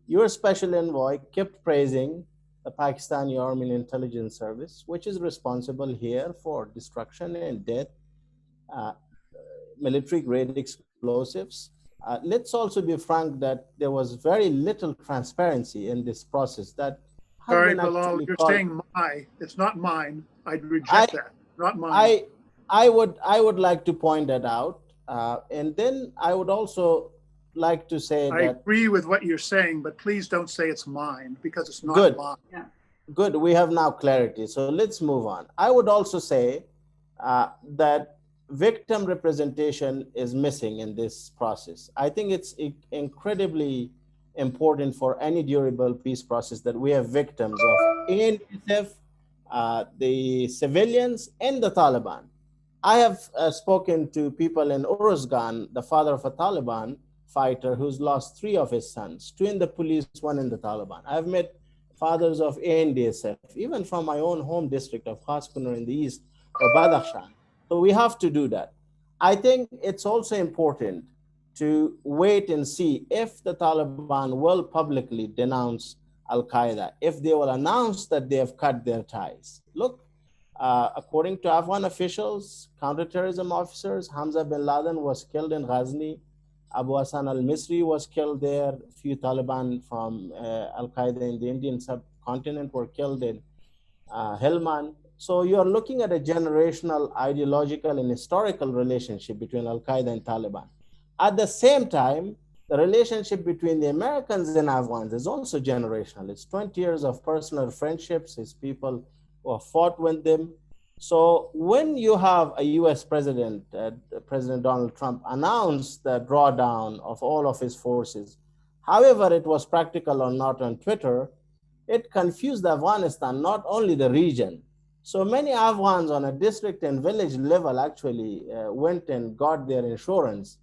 Your special envoy kept praising the Pakistani Army and Intelligence Service, which is responsible here for destruction and death, military-grade explosives. Let's also be frank that there was very little transparency in this process. Sorry, Bilal, you're saying my. It's not mine. I'd reject that. Not mine. I would like to point that out, and then I would also like to say I that agree with what you're saying, but please don't say it's mine, because it's not mine. Yeah. Good, we have now clarity. So let's move on. I would also say that victim representation is missing in this process. I think it's incredibly important for any durable peace process that we have victims of AISS, the civilians, and the Taliban. I have spoken to people in Uruzgan, the father of a Taliban fighter who's lost 3 of his sons, 2 in the police, 1 in the Taliban. I've met fathers of ANDSF, even from my own home district of Khaskunar in the east, or Badakhshan. So we have to do that. I think it's also important to wait and see if the Taliban will publicly denounce Al-Qaeda, if they will announce that they have cut their ties. Look, according to Afghan officials, counterterrorism officers, Hamza bin Laden was killed in Ghazni. Abu Hassan al-Misri was killed there. A few Taliban from Al-Qaeda in the Indian subcontinent were killed in Helmand. So you're looking at a generational, ideological, and historical relationship between Al-Qaeda and Taliban. At the same time, the relationship between the Americans and Afghans is also generational. It's 20 years of personal friendships. It's people who have fought with them. So when you have a US president, President Donald Trump, announce the drawdown of all of his forces, however it was practical or not on Twitter, it confused Afghanistan, not only the region. So many Afghans on a district and village level actually went and got their insurance.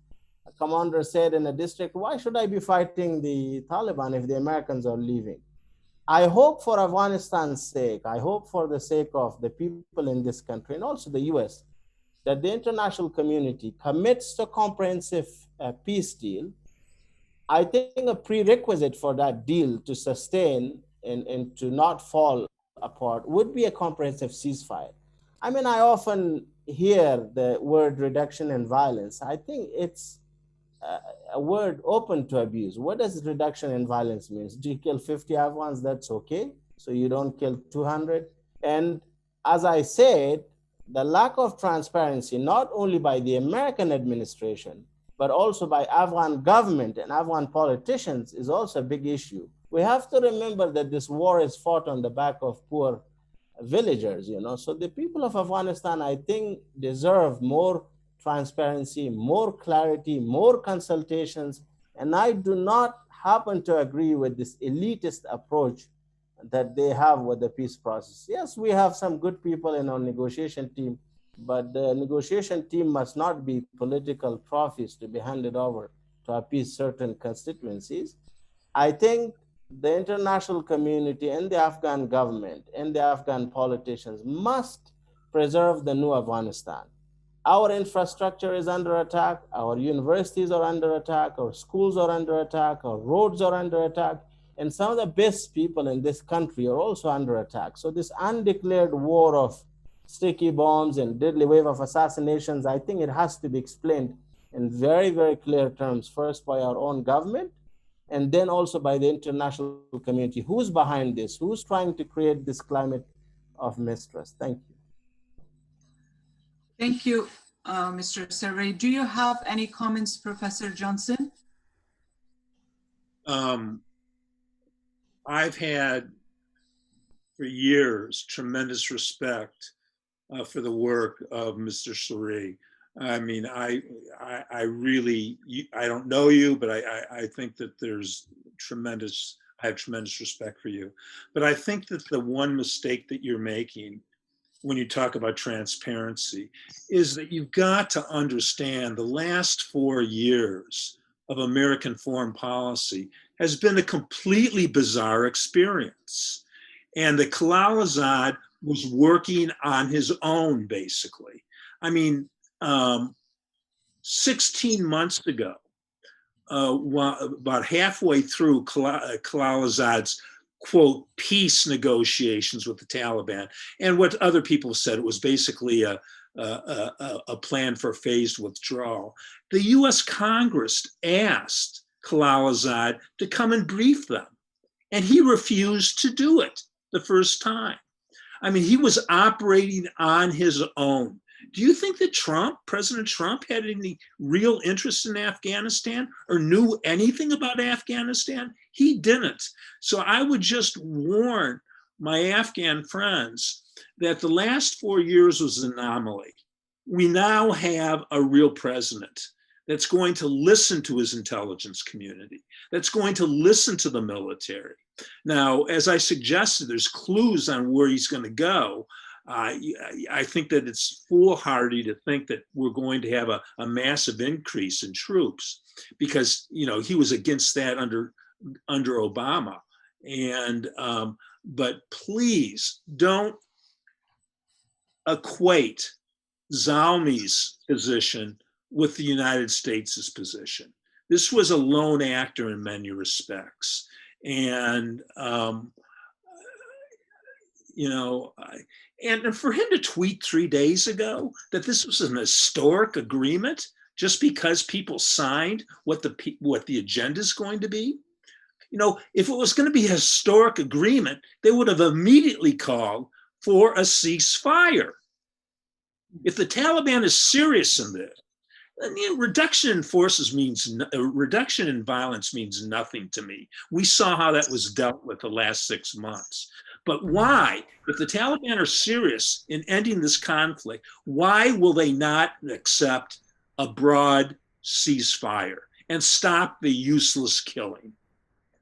A commander said in a district, why should I be fighting the Taliban if the Americans are leaving? I hope for Afghanistan's sake, I hope for the sake of the people in this country and also the US, that the international community commits to a comprehensive peace deal. I think a prerequisite for that deal to sustain and to not fall apart would be a comprehensive ceasefire. I mean, I often hear the word reduction in violence. I think it's a word open to abuse. What does reduction in violence mean? Do you kill 50 Afghans? That's okay. So you don't kill 200. And as I said, the lack of transparency, not only by the American administration, but also by Afghan government and Afghan politicians is also a big issue. We have to remember that this war is fought on the back of poor villagers, you know. So the people of Afghanistan, I think, deserve more transparency, more clarity, more consultations. And I do not happen to agree with this elitist approach that they have with the peace process. Yes, we have some good people in our negotiation team, but the negotiation team must not be political trophies to be handed over to appease certain constituencies. I think the international community and the Afghan government and the Afghan politicians must preserve the new Afghanistan. Our infrastructure is under attack, our universities are under attack, our schools are under attack, our roads are under attack, and some of the best people in this country are also under attack. So this undeclared war of sticky bombs and deadly wave of assassinations, I think it has to be explained in very, very clear terms, first by our own government, and then also by the international community. Who's behind this? Who's trying to create this climate of mistrust? Thank you. Thank you, Mr. Survey. Do you have any comments, Professor Johnson? I've had for years tremendous respect for the work of Mr. Suri. I mean, I really, I don't know you, but I think that I have tremendous respect for you. But I think that the one mistake that you're making when you talk about transparency is that you've got to understand the last 4 years of American foreign policy has been a completely bizarre experience. And that Khalilzad was working on his own, basically. I mean, 16 months ago, about halfway through Khalilzad's, quote, peace negotiations with the Taliban, and what other people said, it was basically a plan for phased withdrawal. The US Congress asked Khalilzad to come and brief them, and he refused to do it the first time. I mean, he was operating on his own. Do you think that President Trump, had any real interest in Afghanistan or knew anything about Afghanistan? He didn't. So I would just warn my Afghan friends that the last 4 years was an anomaly. We now have a real president that's going to listen to his intelligence community, that's going to listen to the military. Now, as I suggested, there's clues on where he's going to go. I think that it's foolhardy to think that we're going to have a massive increase in troops, because, you know, he was against that under Obama. And but please don't equate Zalmi's position with the United States' position. This was a lone actor in many respects. And, you know, and for him to tweet 3 days ago that this was an historic agreement just because people signed what the agenda is going to be, you know, if it was going to be a historic agreement, they would have immediately called for a ceasefire. If the Taliban is serious in this, then, you know, reduction in forces means reduction in violence means nothing to me. We saw how that was dealt with the last 6 months. But why, if the Taliban are serious in ending this conflict, why will they not accept a broad ceasefire and stop the useless killing?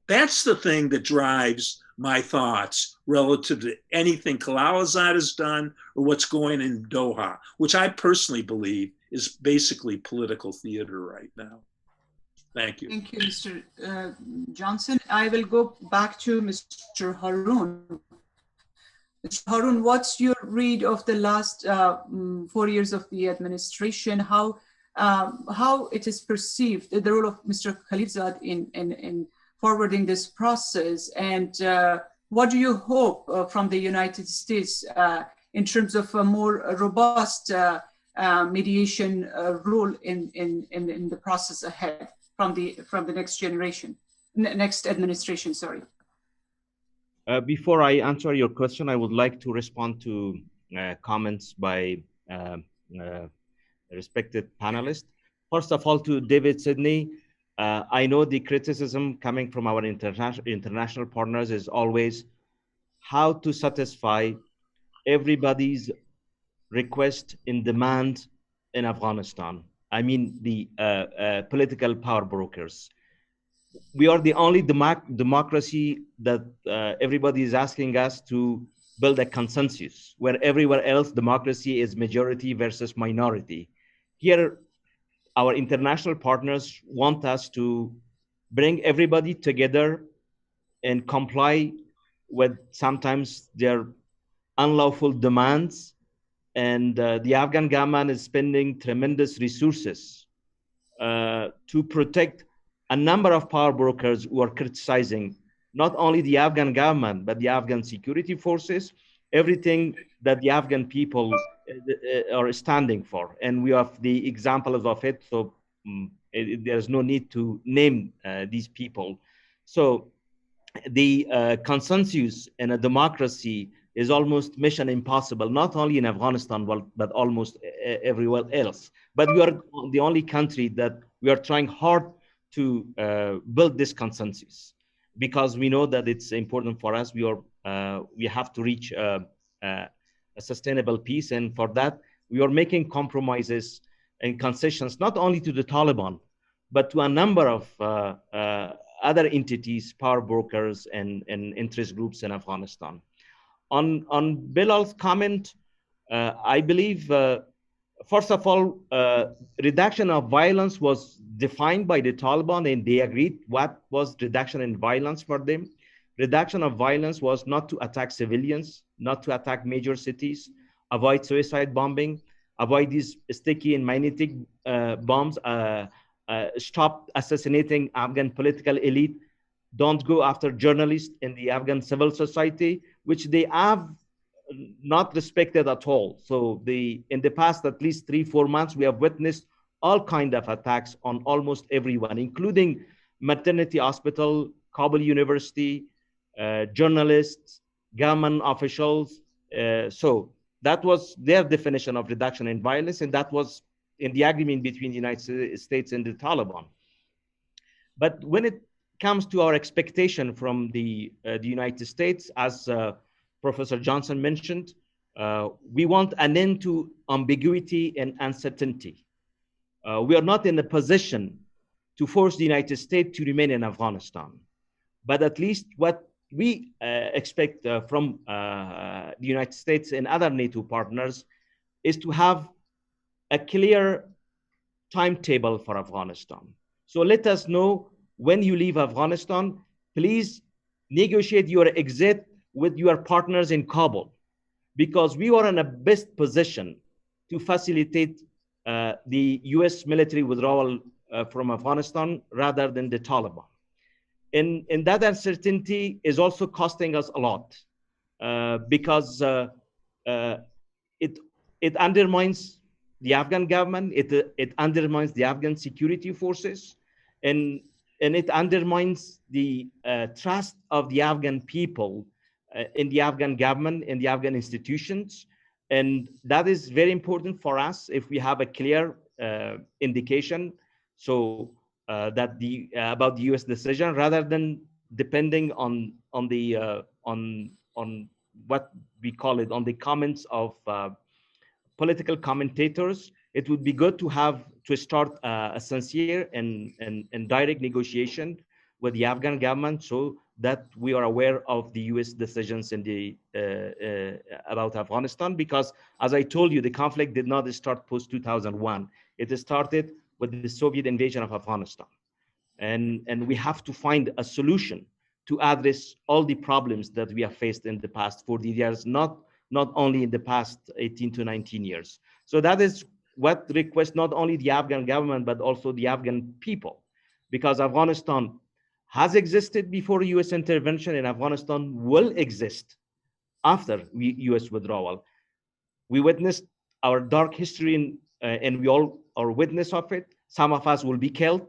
That's the thing that drives my thoughts relative to anything Khalilzad has done or what's going in Doha, which I personally believe is basically political theater right now. Thank you. Thank you, Mr. Johnson. I will go back to Mr. Haroon. Mr. Haroon, what's your read of the last 4 years of the administration? How it is perceived, the role of Mr. Khalilzad in forwarding this process, and what do you hope from the United States in terms of a more robust mediation role in the process ahead from the next administration? Sorry. Before I answer your question, I would like to respond to comments by respected panelists. First of all, to David Sidney, I know the criticism coming from our international partners is always how to satisfy everybody's request and demand in Afghanistan. I mean, the political power brokers. We are the only democracy that everybody is asking us to build a consensus, where everywhere else democracy is majority versus minority. Here, our international partners want us to bring everybody together and comply with sometimes their unlawful demands. And the Afghan government is spending tremendous resources to protect a number of power brokers who are criticizing not only the Afghan government, but the Afghan security forces, everything that the Afghan people are standing for. And we have the examples of it, so there's no need to name these people. So the consensus in a democracy is almost mission impossible, not only in Afghanistan, but almost everywhere else. But we are the only country that we are trying hard to build this consensus, because we know that it's important for us. We have to reach a sustainable peace, and for that we are making compromises and concessions not only to the Taliban, but to a number of other entities, power brokers, and interest groups in Afghanistan. On Bilal's comment, I believe, first of all, reduction of violence was defined by the Taliban, and they agreed what was reduction in violence for them. Reduction of violence was not to attack civilians, not to attack major cities, avoid suicide bombing, avoid these sticky and magnetic bombs, stop assassinating Afghan political elite, don't go after journalists in the Afghan civil society, which they have not respected at all. So in the past, at least 3-4 months, we have witnessed all kinds of attacks on almost everyone, including maternity hospital, Kabul University, journalists, government officials. So that was their definition of reduction in violence, and that was in the agreement between the United States and the Taliban. But when it comes to our expectation from the United States, as Professor Johnson mentioned, we want an end to ambiguity and uncertainty. We are not in a position to force the United States to remain in Afghanistan, but at least what we expect from the United States and other NATO partners is to have a clear timetable for Afghanistan. So let us know when you leave Afghanistan, please negotiate your exit with your partners in Kabul, because we are in a best position to facilitate the US military withdrawal from Afghanistan rather than the Taliban. And that uncertainty is also costing us a lot because it undermines the Afghan government, it undermines the Afghan security forces, and it undermines the trust of the Afghan people in the Afghan government, in the Afghan institutions. And that is very important for us if we have a clear indication that about the U.S. decision, rather than depending on what we call it, on the comments of political commentators. It would be good to start a sincere and direct negotiation with the Afghan government, so that we are aware of the U.S. decisions in about Afghanistan. Because, as I told you, the conflict did not start post 2001. It started with the Soviet invasion of Afghanistan, and we have to find a solution to address all the problems that we have faced in the past 40 years, not only in the past 18 to 19 years. So that is what requests not only the Afghan government, but also the Afghan people, because Afghanistan has existed before US intervention, and Afghanistan will exist after US withdrawal. We witnessed our dark history, and we all are witness of it. Some of us will be killed.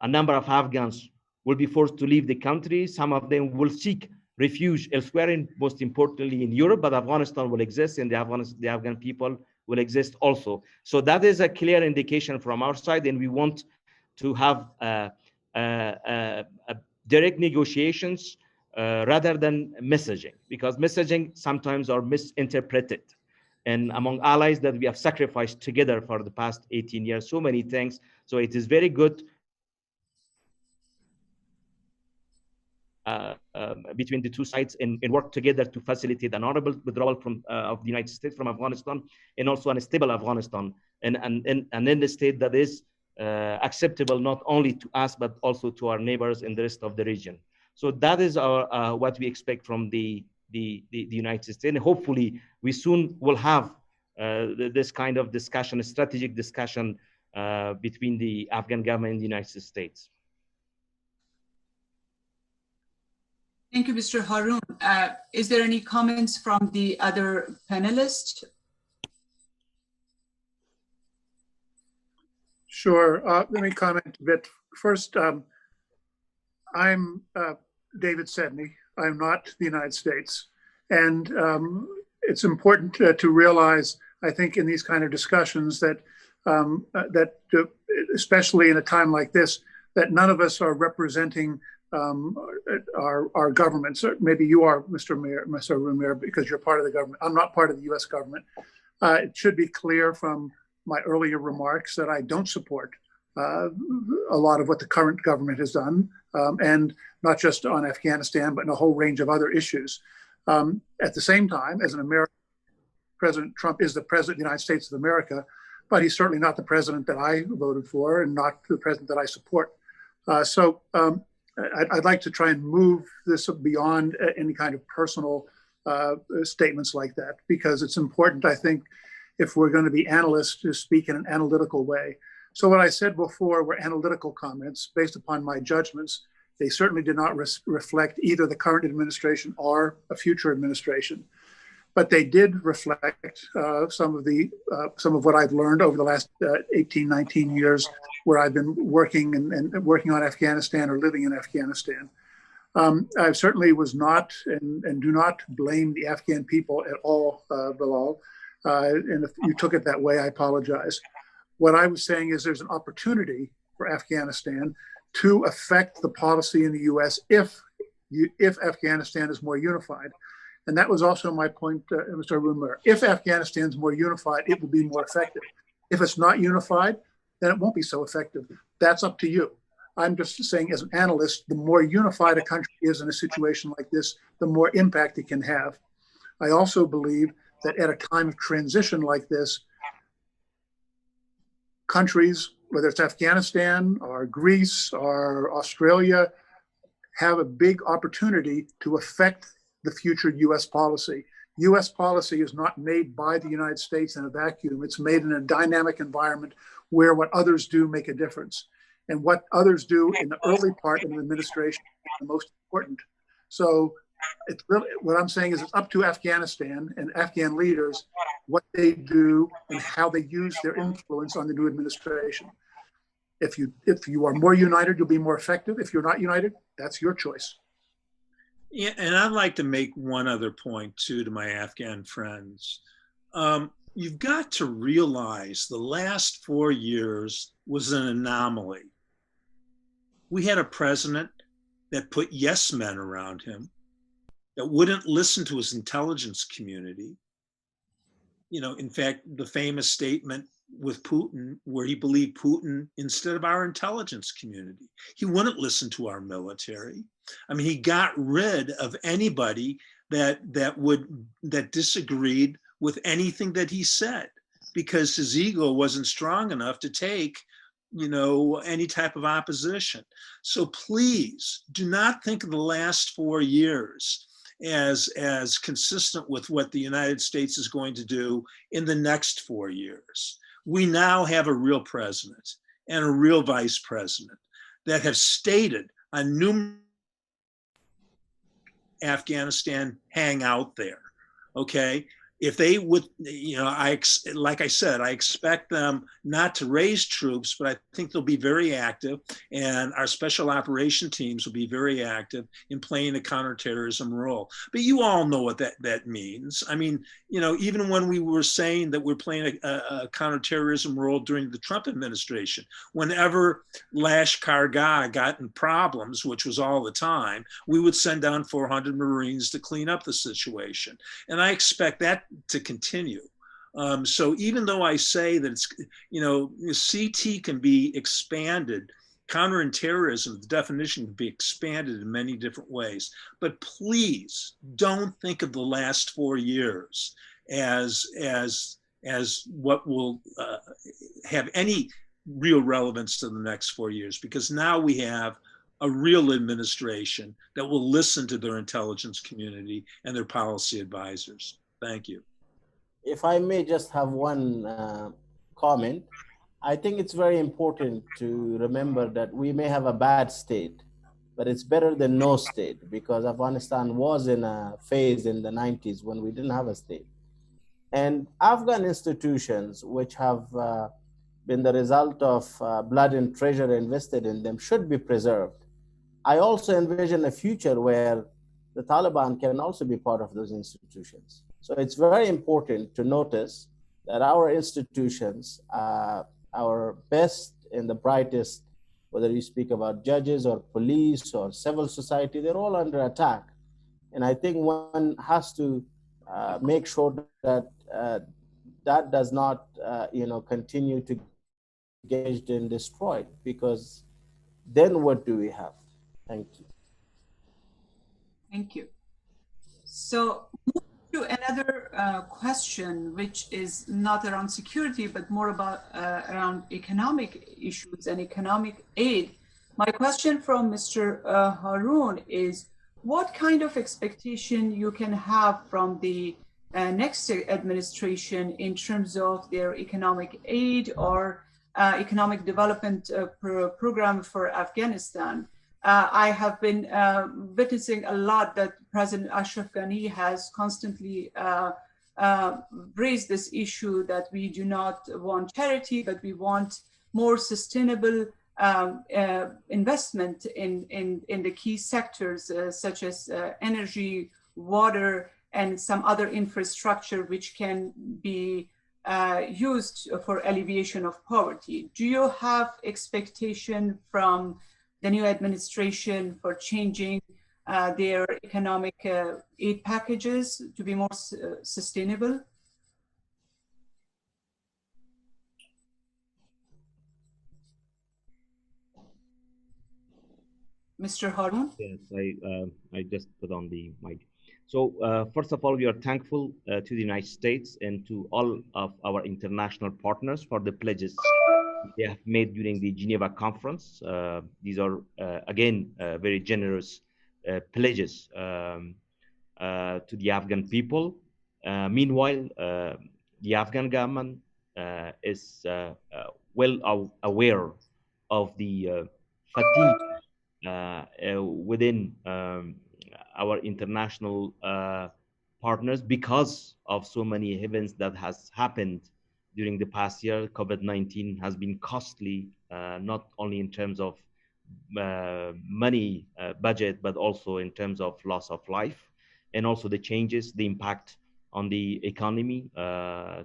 A number of Afghans will be forced to leave the country. Some of them will seek refuge elsewhere, and most importantly in Europe, but Afghanistan will exist, and the Afghan people will exist also. So that is a clear indication from our side, and we want to have direct negotiations rather than messaging, because messaging sometimes are misinterpreted. And among allies that we have sacrificed together for the past 18 years, so many things. So it is very good between the two sides and work together to facilitate an honorable withdrawal from of the United States from Afghanistan, and also a stable Afghanistan, and in the state that is acceptable not only to us but also to our neighbors in the rest of the region. So that is our what we expect from the United States, and hopefully we soon will have this kind of discussion, a strategic discussion between the Afghan government and the United States. Thank you, Mr. Haroon. Is there any comments from the other panelists? Sure. Let me comment a bit. First, I'm David Sedney. I'm not the United States. And it's important to realize, I think, in these kind of discussions that, especially in a time like this, that none of us are representing our governments. Maybe you are, Mr. Rumir, because you're part of the government. I'm not part of the US government. It should be clear from my earlier remarks that I don't support a lot of what the current government has done, and not just on Afghanistan, but in a whole range of other issues. At the same time, as an American, President Trump is the President of the United States of America, but he's certainly not the president that I voted for and not the president that I support. So I'd like to try and move this beyond any kind of personal statements like that, because it's important, I think, if we're going to be analysts, to speak in an analytical way. So what I said before were analytical comments based upon my judgments. They certainly did not reflect either the current administration or a future administration, but they did reflect some of what I've learned over the last 18, 19 years, where I've been working and working on Afghanistan or living in Afghanistan. I certainly was not and do not blame the Afghan people at all, Bilal. And if you took it that way, I apologize. What I was saying is there's an opportunity for Afghanistan to affect the policy in the US if Afghanistan is more unified. And that was also my point, Mr. Rumir. If Afghanistan is more unified, it will be more effective. If it's not unified, then it won't be so effective. That's up to you. I'm just saying, as an analyst, the more unified a country is in a situation like this, the more impact it can have. I also believe that at a time of transition like this, countries, whether it's Afghanistan or Greece or Australia, have a big opportunity to affect the future US policy. US policy is not made by the United States in a vacuum. It's made in a dynamic environment where what others do make a difference. And what others do in the early part of an administration is the most important. So it's really, what I'm saying is it's up to Afghanistan and Afghan leaders what they do and how they use their influence on the new administration. If you are more united, you'll be more effective. If you're not united, that's your choice. Yeah, and I'd like to make one other point too to my Afghan friends. You've got to realize the last 4 years was an anomaly. We had a president that put yes men around him, that wouldn't listen to his intelligence community. You know, in fact, the famous statement with Putin, where he believed Putin instead of our intelligence community. He wouldn't listen to our military. I mean, he got rid of anybody that disagreed with anything that he said, because his ego wasn't strong enough to take, you know, any type of opposition. So please do not think of the last 4 years as consistent with what the United States is going to do in the next 4 years. We now have a real president and a real vice president that have stated on numerous Afghanistan hang out there, okay? if they would, like I said, I expect them not to raise troops, but I think they'll be very active, and our special operation teams will be very active in playing a counterterrorism role. But you all know what that means. I mean, even when we were saying that we're playing a counterterrorism role during the Trump administration, whenever Lashkar-Gah got in problems, which was all the time, we would send down 400 Marines to clean up the situation. And I expect that to continue. So even though I say that it's, CT can be expanded, counterterrorism, the definition can be expanded in many different ways. But please don't think of the last 4 years as what will have any real relevance to the next 4 years, because now we have a real administration that will listen to their intelligence community and their policy advisors. Thank you. If I may just have one comment, I think it's very important to remember that we may have a bad state, but it's better than no state, because Afghanistan was in a phase in the 90s when we didn't have a state. And Afghan institutions, which have been the result of blood and treasure invested in them, should be preserved. I also envision a future where the Taliban can also be part of those institutions. So it's very important to notice that our institutions, our best and the brightest, whether you speak about judges or police or civil society, they're all under attack. And I think one has to make sure that that does not, continue to get engaged and destroyed, because then what do we have? Thank you. Thank you. So to another question, which is not around security, but more about around economic issues and economic aid. My question from Mr. Haroon is, what kind of expectation you can have from the next administration in terms of their economic aid or economic development program for Afghanistan? I have been witnessing a lot that President Ashraf Ghani has constantly raised this issue that we do not want charity, but we want more sustainable investment in the key sectors such as energy, water, and some other infrastructure which can be used for alleviation of poverty. Do you have expectation from the new administration for changing their economic aid packages to be more sustainable? Mr. Haroon? Yes, I just put on the mic. So first of all, we are thankful to the United States and to all of our international partners for the pledges they have made during the Geneva conference. These are, again, very generous pledges to the Afghan people. Meanwhile, the Afghan government is well aware of the fatigue within our international partners because of so many events that has happened during the past year. COVID-19 has been costly, not only in terms of money budget, but also in terms of loss of life, and also the changes, the impact on the economy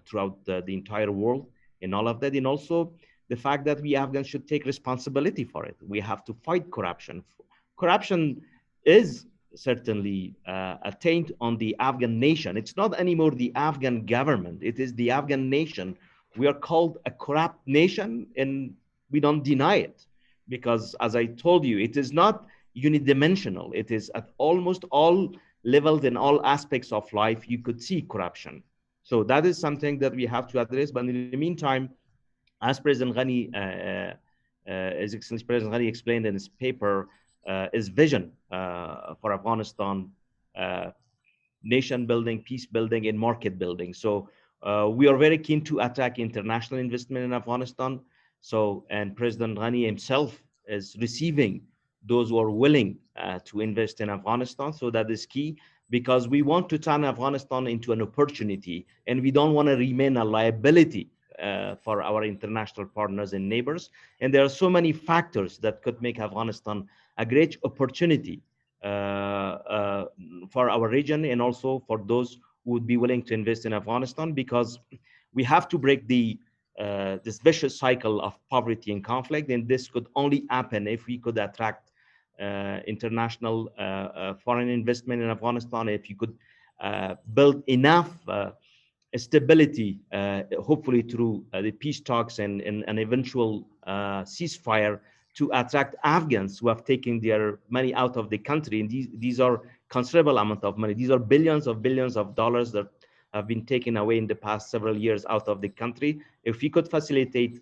throughout the entire world, and all of that, and also the fact that we Afghans should take responsibility for it. We have to fight corruption. Corruption is certainly a taint on the Afghan nation. It's not anymore the Afghan government, it is the Afghan nation. We are called a corrupt nation, and we don't deny it, because as I told you, it is not unidimensional. It is at almost all levels and all aspects of life you could see corruption. So that is something that we have to address. But in the meantime, as President Ghani, His Excellency President Ghani explained in his paper, his vision for Afghanistan, nation building, peace building, and market building. So we are very keen to attract international investment in Afghanistan. So, and President Ghani himself is receiving those who are willing to invest in Afghanistan. So that is key. because we want to turn Afghanistan into an opportunity, and we don't want to remain a liability for our international partners and neighbors. And there are so many factors that could make Afghanistan a great opportunity for our region, and also for those who would be willing to invest in Afghanistan, because we have to break this vicious cycle of poverty and conflict. And this could only happen if we could attract international foreign investment in Afghanistan, if you could build enough stability, hopefully through the peace talks and an eventual ceasefire, to attract Afghans who have taken their money out of the country. And these are considerable amount of money. These are billions of dollars that have been taken away in the past several years out of the country. If we could facilitate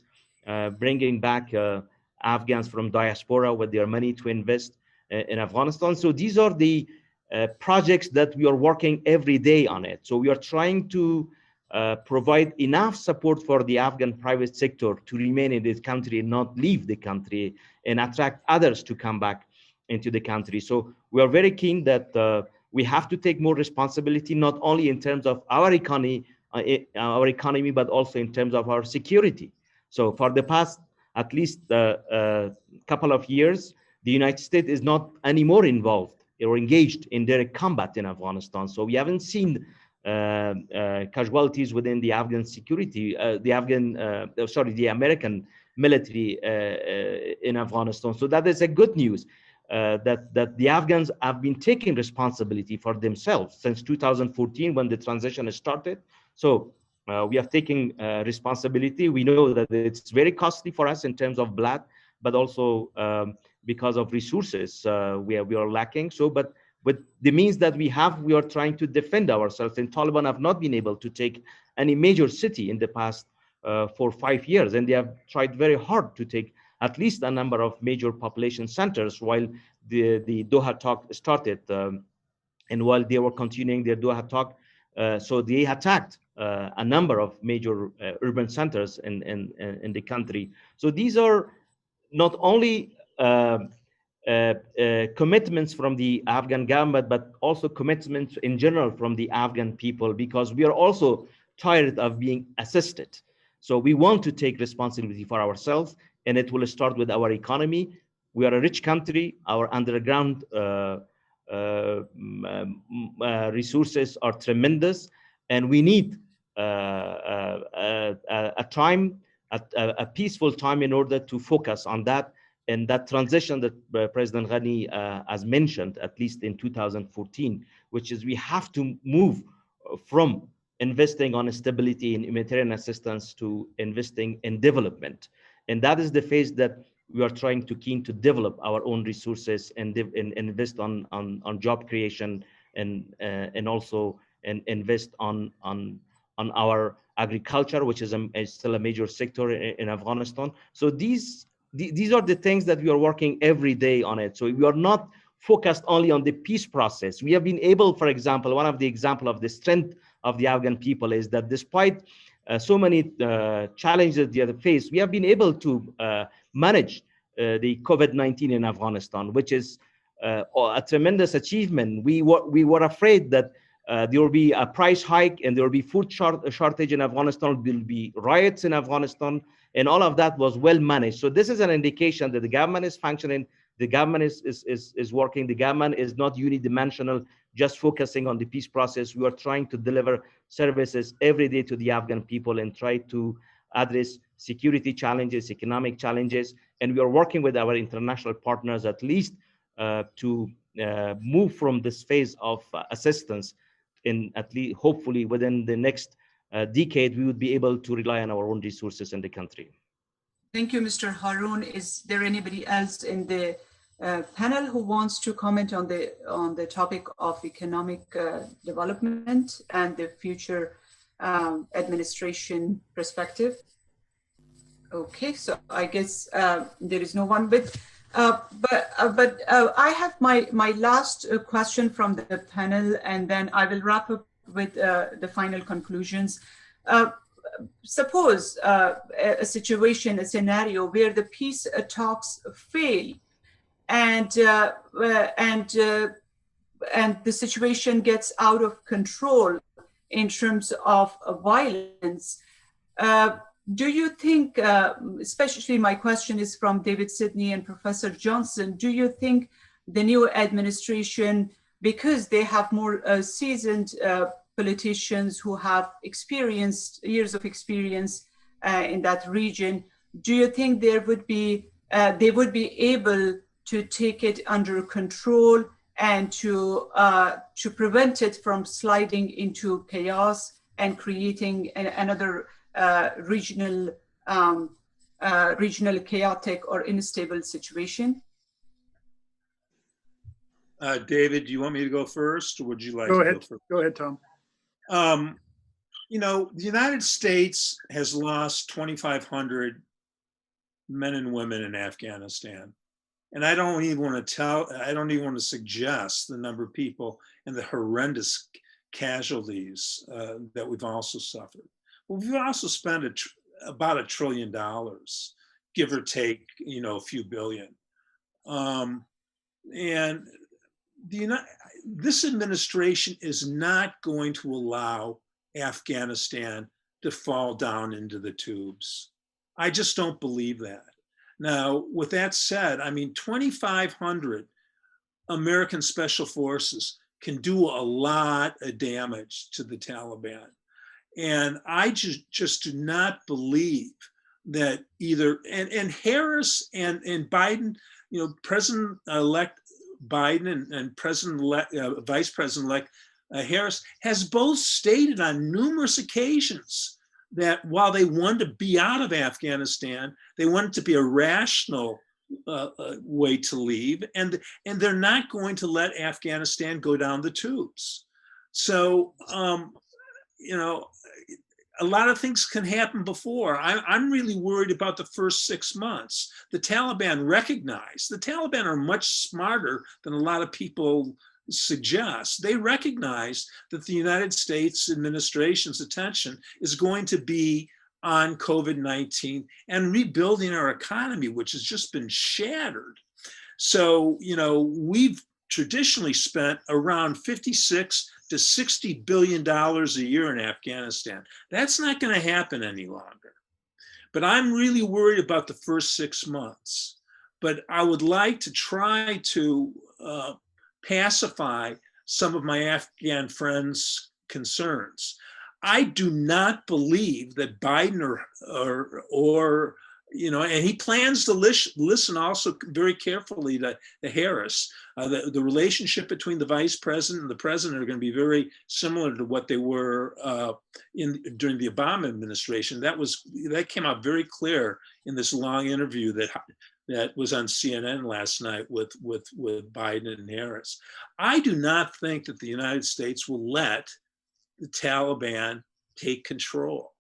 bringing back Afghans from diaspora with their money to invest in Afghanistan. So these are the projects that we are working every day on it. So we are trying to provide enough support for the Afghan private sector to remain in this country and not leave the country, and attract others to come back into the country. So we are very keen that we have to take more responsibility, not only in terms of our economy, but also in terms of our security. So for the past at least couple of years, the United States is not anymore involved or engaged in direct combat in Afghanistan. So we haven't seen casualties within the Afghan security, the American military in Afghanistan. So that is a good news, that the Afghans have been taking responsibility for themselves since 2014 when the transition started. So we have taken responsibility. We know that it's very costly for us in terms of blood, but also because of resources we are lacking. So, but with the means that we have, we are trying to defend ourselves. And Taliban have not been able to take any major city in the past 4 or 5 years, and they have tried very hard to take at least a number of major population centers while the Doha talk started. And while they were continuing their Doha talk, so they attacked a number of major urban centers in the country. So these are not only commitments from the Afghan government, but also commitments in general from the Afghan people, because we are also tired of being assisted. So we want to take responsibility for ourselves, and it will start with our economy. We are a rich country. Our underground resources are tremendous, and we need a time, a peaceful time, in order to focus on that. And that transition that President Ghani has mentioned, at least in 2014, which is we have to move from investing on stability and humanitarian assistance to investing in development. And that is the phase that we are trying to develop our own resources and invest on job creation, and also invest on our agriculture, which is still a major sector in Afghanistan. So these are the things that we are working every day on it. So we are not focused only on the peace process. We have been able, for example, one of the examples of the strength of the Afghan people is that despite so many challenges they have faced, we have been able to manage the COVID-19 in Afghanistan, which is a tremendous achievement. We were afraid that there will be a price hike and there will be food shortage in Afghanistan, there will be riots in Afghanistan, and all of that was well managed. So this is an indication that the government is functioning, the government is working, the government is not unidimensional, just focusing on the peace process. We are trying to deliver services every day to the Afghan people and try to address security challenges, economic challenges, and we are working with our international partners at least to move from this phase of assistance. In at least, hopefully, within the next decade, we would be able to rely on our own resources in the country. Thank you, Mr. Haroon. Is there anybody else in the panel who wants to comment on the topic of economic development and the future administration perspective? Okay, so I guess there is no one. But I have my last question from the panel, and then I will wrap up with the final conclusions. Suppose a situation, a scenario where the peace talks fail, and the situation gets out of control in terms of violence, do you think, especially my question is from David Sidney and Professor Johnson, do you think the new administration, because they have more seasoned politicians who have years of experience in that region, do you think they would be able to take it under control and to prevent it from sliding into chaos and creating another regional chaotic or unstable situation? David, do you want me to go first, or would you like Go to ahead. go first? Go ahead, Tom. You know, the United States has lost 2,500 men and women in Afghanistan. And I don't even want to suggest the number of people and the horrendous casualties that we've also suffered. Well, we've also spent about $1 trillion, give or take, you know, a few billion. And this administration is not going to allow Afghanistan to fall down into the tubes. I just don't believe that. Now, with that said, I mean, 2,500 American special forces can do a lot of damage to the Taliban. And I just do not believe that either, and Harris and Biden, you know, President-elect Biden and Vice President-elect Harris has both stated on numerous occasions that while they wanted to be out of Afghanistan, they wanted to be a rational way to leave, and they're not going to let Afghanistan go down the tubes. So, you know, a lot of things can happen before. I'm really worried about the first 6 months. The Taliban are much smarter than a lot of people suggest. They recognize that the United States administration's attention is going to be on COVID-19 and rebuilding our economy, which has just been shattered. So, you know, we've traditionally spent around $56 to $60 billion a year in Afghanistan. That's not going to happen any longer. But I'm really worried about the first 6 months. But I would like to try to pacify some of my Afghan friends' concerns. I do not believe that Biden or you know, and he plans to listen also very carefully to Harris. The relationship between the vice president and the president are going to be very similar to what they were during the Obama administration. That came out very clear in this long interview that was on CNN last night with Biden and Harris. I do not think that the United States will let the Taliban take control.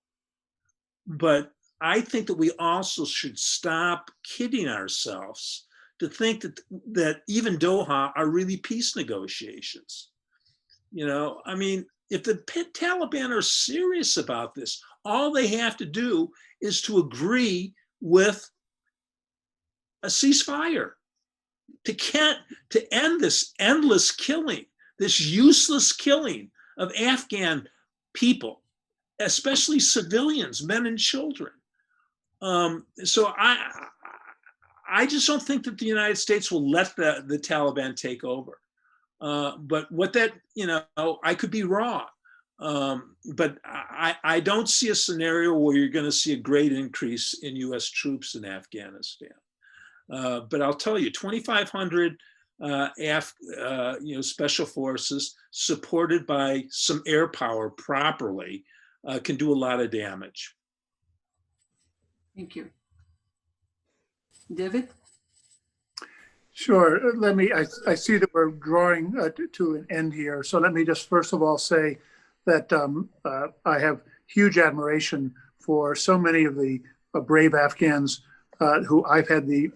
But I think that we also should stop kidding ourselves to think that even Doha are really peace negotiations. You know, I mean, if the Taliban are serious about this, all they have to do is to agree with a ceasefire to end this endless killing, this useless killing of Afghan people, especially civilians, men and children. So I just don't think that the United States will let the Taliban take over. But what that, you know, I could be wrong. But I don't see a scenario where you're going to see a great increase in US troops in Afghanistan. But I'll tell you, 2,500 special forces supported by some air power properly can do a lot of damage. Thank you. David? Sure. I see that we're drawing to an end here. So let me just first of all say that I have huge admiration for so many of the brave Afghans who I've had the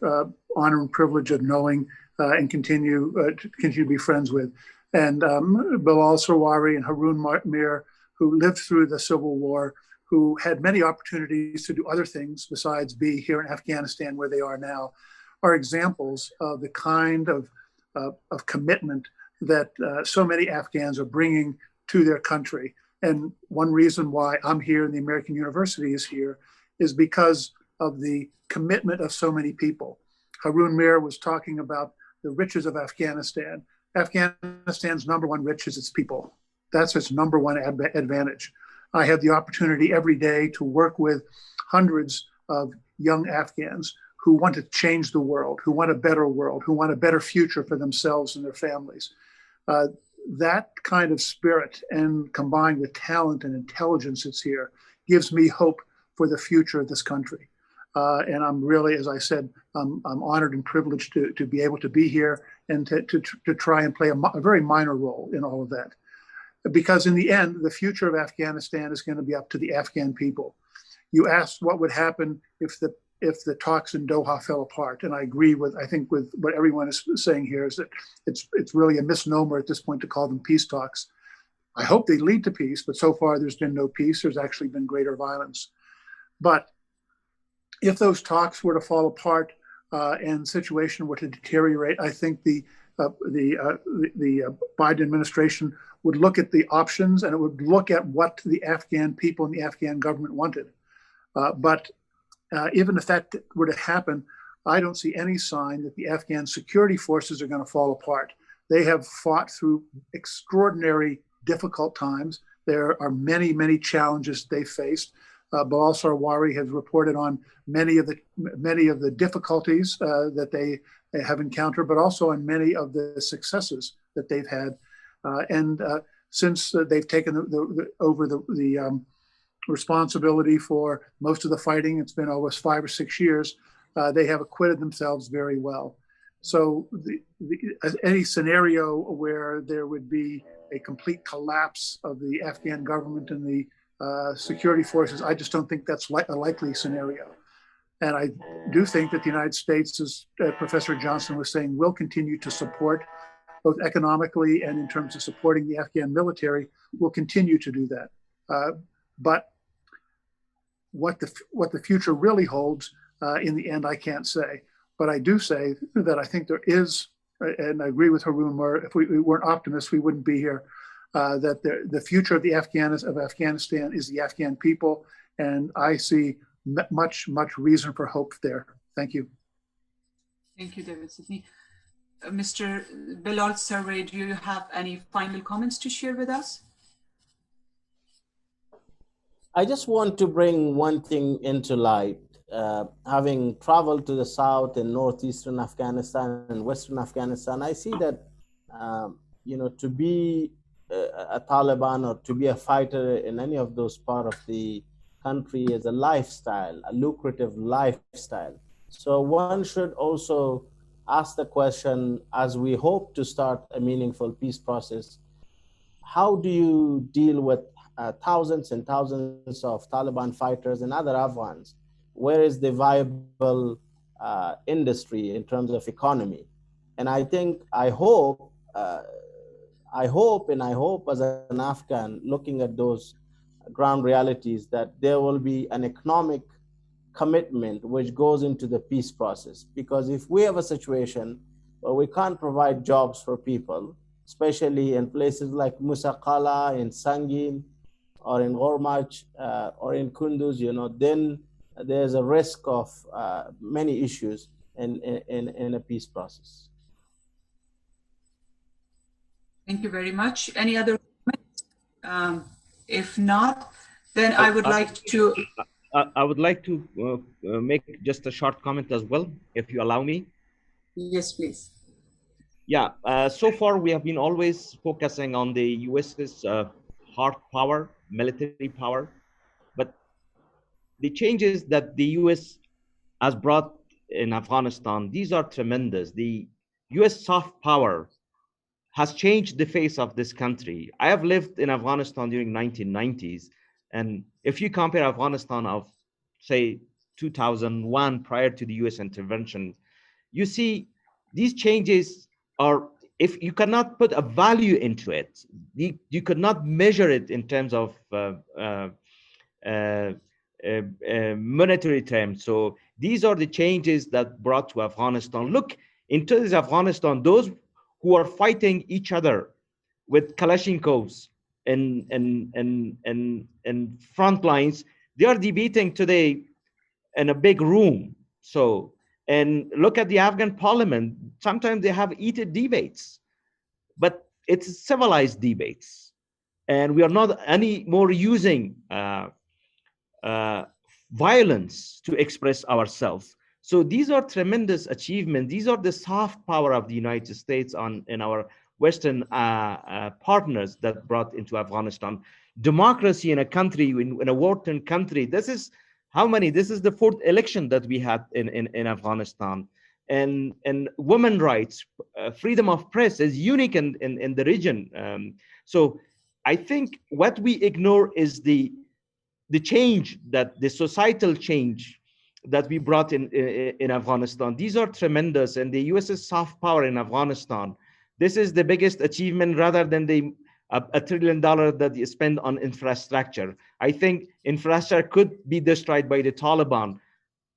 honor and privilege of knowing and continue to be friends with. And Bilal Sarwari and Haroon Mir, who lived through the Civil War, who had many opportunities to do other things besides be here in Afghanistan where they are now, are examples of the kind of commitment that so many Afghans are bringing to their country. And one reason why I'm here and the American University is here is because of the commitment of so many people. Haroon Mir was talking about the riches of Afghanistan. Afghanistan's number one riches is its people. That's its number one advantage. I have the opportunity every day to work with hundreds of young Afghans who want to change the world, who want a better world, who want a better future for themselves and their families. That kind of spirit, and combined with talent and intelligence that's here, gives me hope for the future of this country. And I'm really, as I said, I'm honored and privileged to be able to be here and to try and play a very minor role in all of that. Because in the end, the future of Afghanistan is going to be up to the Afghan people. You asked what would happen if the talks in Doha fell apart, and I agree with, I think, with what everyone is saying here, is that it's really a misnomer at this point to call them peace talks. I hope they lead to peace, but so far there's been no peace. There's actually been greater violence. But if those talks were to fall apart and the situation were to deteriorate, I think the Biden administration would look at the options, and it would look at what the Afghan people and the Afghan government wanted. But even if that were to happen, I don't see any sign that the Afghan security forces are going to fall apart. They have fought through extraordinary difficult times. There are many, many challenges they faced. Bilal Sarwari has reported on many of the difficulties that they have encountered, but also on many of the successes that they've had. Since they've taken over the responsibility for most of the fighting, it's been almost 5 or 6 years, they have acquitted themselves very well. So any scenario where there would be a complete collapse of the Afghan government and the security forces, I just don't think that's a likely scenario. And I do think that the United States, as Professor Johnson was saying, will continue to support, both economically and in terms of supporting the Afghan military, will continue to do that. But what the future really holds, in the end, I can't say. But I do say that I think there is, and I agree with Haroon Mir, if we weren't optimists, we wouldn't be here, that the future of Afghanistan is the Afghan people, and I see much reason for hope there. Thank you. Thank you, David Sidney. Mr. Bilal Sarwari, do you have any final comments to share with us? I just want to bring one thing into light. Having traveled to the south and northeastern Afghanistan and western Afghanistan, I see that to be a Taliban or to be a fighter in any of those parts of the country is a lifestyle, a lucrative lifestyle. So one should also ask the question, as we hope to start a meaningful peace process, how do you deal with thousands and thousands of Taliban fighters and other Afghans? Where is the viable industry in terms of economy? And I hope as an Afghan looking at those ground realities, that there will be an economic commitment which goes into the peace process. Because if we have a situation where we can't provide jobs for people, especially in places like Musaqala, in Sangin, or in Gormach, or in Kunduz, then there's a risk of many issues in a peace process. Thank you very much. Any other comments? If not, then I would like to... I would like to make just a short comment as well, if you allow me. Yes, please. Yeah, so far we have been always focusing on the US's hard power, military power, but the changes that the US has brought in Afghanistan, these are tremendous. The US soft power has changed the face of this country. I have lived in Afghanistan during 1990s, and if you compare Afghanistan of, say, 2001 prior to the US intervention, you see these changes are, if you cannot put a value into it, you could not measure it in terms of monetary terms. So these are the changes that brought to Afghanistan. Look, into this Afghanistan, those who are fighting each other with Kalashnikovs and front lines, they are debating today in a big room. So, and look at the Afghan parliament. Sometimes they have heated debates, but it's civilized debates. And we are not any more using violence to express ourselves. So these are tremendous achievements. These are the soft power of the United States in our Western partners that brought into Afghanistan. Democracy in a country, in a war-torn country, this is how many? This is the fourth election that we had in Afghanistan. And women's rights, freedom of press is unique in the region. So I think what we ignore is the change, that the societal change that we brought in Afghanistan. These are tremendous, and the US's soft power in Afghanistan. This is the biggest achievement rather than the $1 trillion that you spend on infrastructure. I think infrastructure could be destroyed by the Taliban,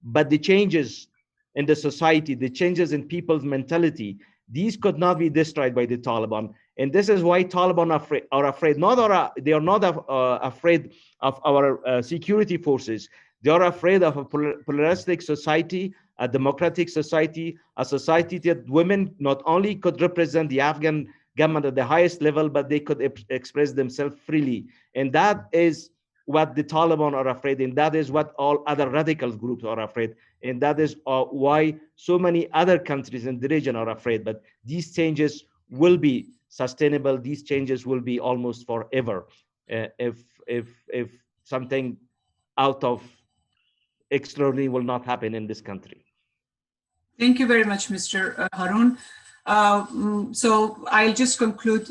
but the changes in the society, the changes in people's mentality, these could not be destroyed by the Taliban. And this is why Taliban are afraid. They are not afraid of our security forces. They are afraid of a pluralistic society, a democratic society, a society that women not only could represent the Afghan government at the highest level, but they could express themselves freely. And that is what the Taliban are afraid, and that is what all other radical groups are afraid. And that is why so many other countries in the region are afraid. But these changes will be sustainable. These changes will be almost forever if something out of extraordinary will not happen in this country. Thank you very much, Mr. Haroon. So I'll just conclude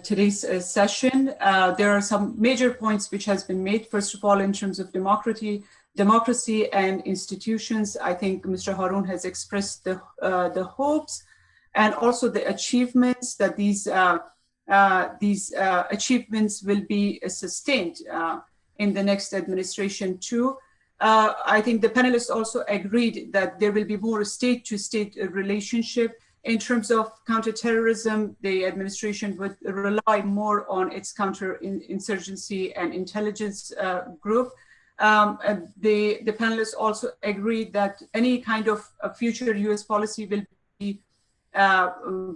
today's session. There are some major points which has been made. First of all, in terms of democracy and institutions, I think Mr. Haroon has expressed the hopes and also the achievements that these achievements will be sustained in the next administration too. I think the panelists also agreed that there will be more state-to-state relationship. In terms of counterterrorism, the administration would rely more on its counterinsurgency and intelligence group. The panelists also agreed that any kind of future US policy will be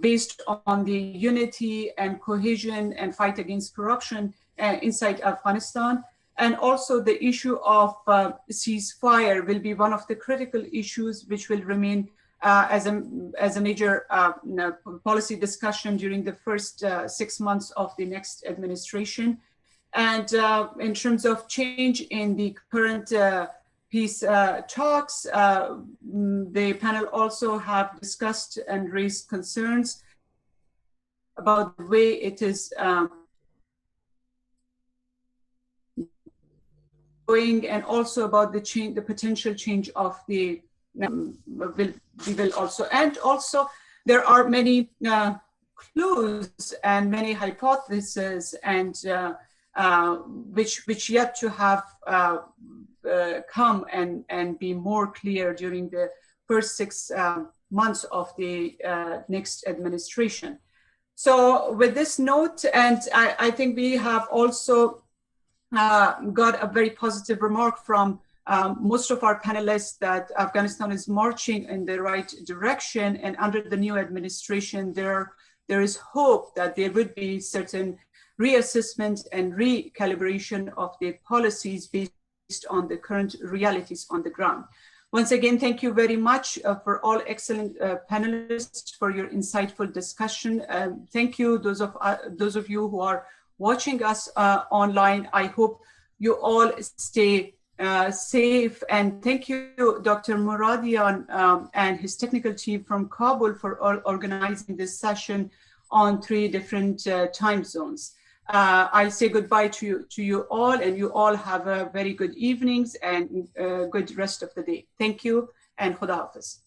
based on the unity and cohesion and fight against corruption inside Afghanistan. And also the issue of ceasefire will be one of the critical issues which will remain as a major policy discussion during the first 6 months of the next administration. And in terms of change in the current peace talks, the panel also have discussed and raised concerns about the way it is going, and also about the potential change of the we will also, and also there are many clues and many hypotheses and which yet to have come and be more clear during the first 6 months of the next administration. So with this note, and I think we have also got a very positive remark from most of our panelists that Afghanistan is marching in the right direction, and under the new administration, there is hope that there would be certain reassessment and recalibration of the policies based on the current realities on the ground. Once again, thank you very much for all excellent panelists for your insightful discussion. Thank you, those of you who are watching us online. I hope you all stay safe, and thank you, Dr. Muradian and his technical team from Kabul for organizing this session on 3 different time zones. I'll say goodbye to you all, and you all have a very good evenings and good rest of the day. Thank you, and Khuda Hafiz.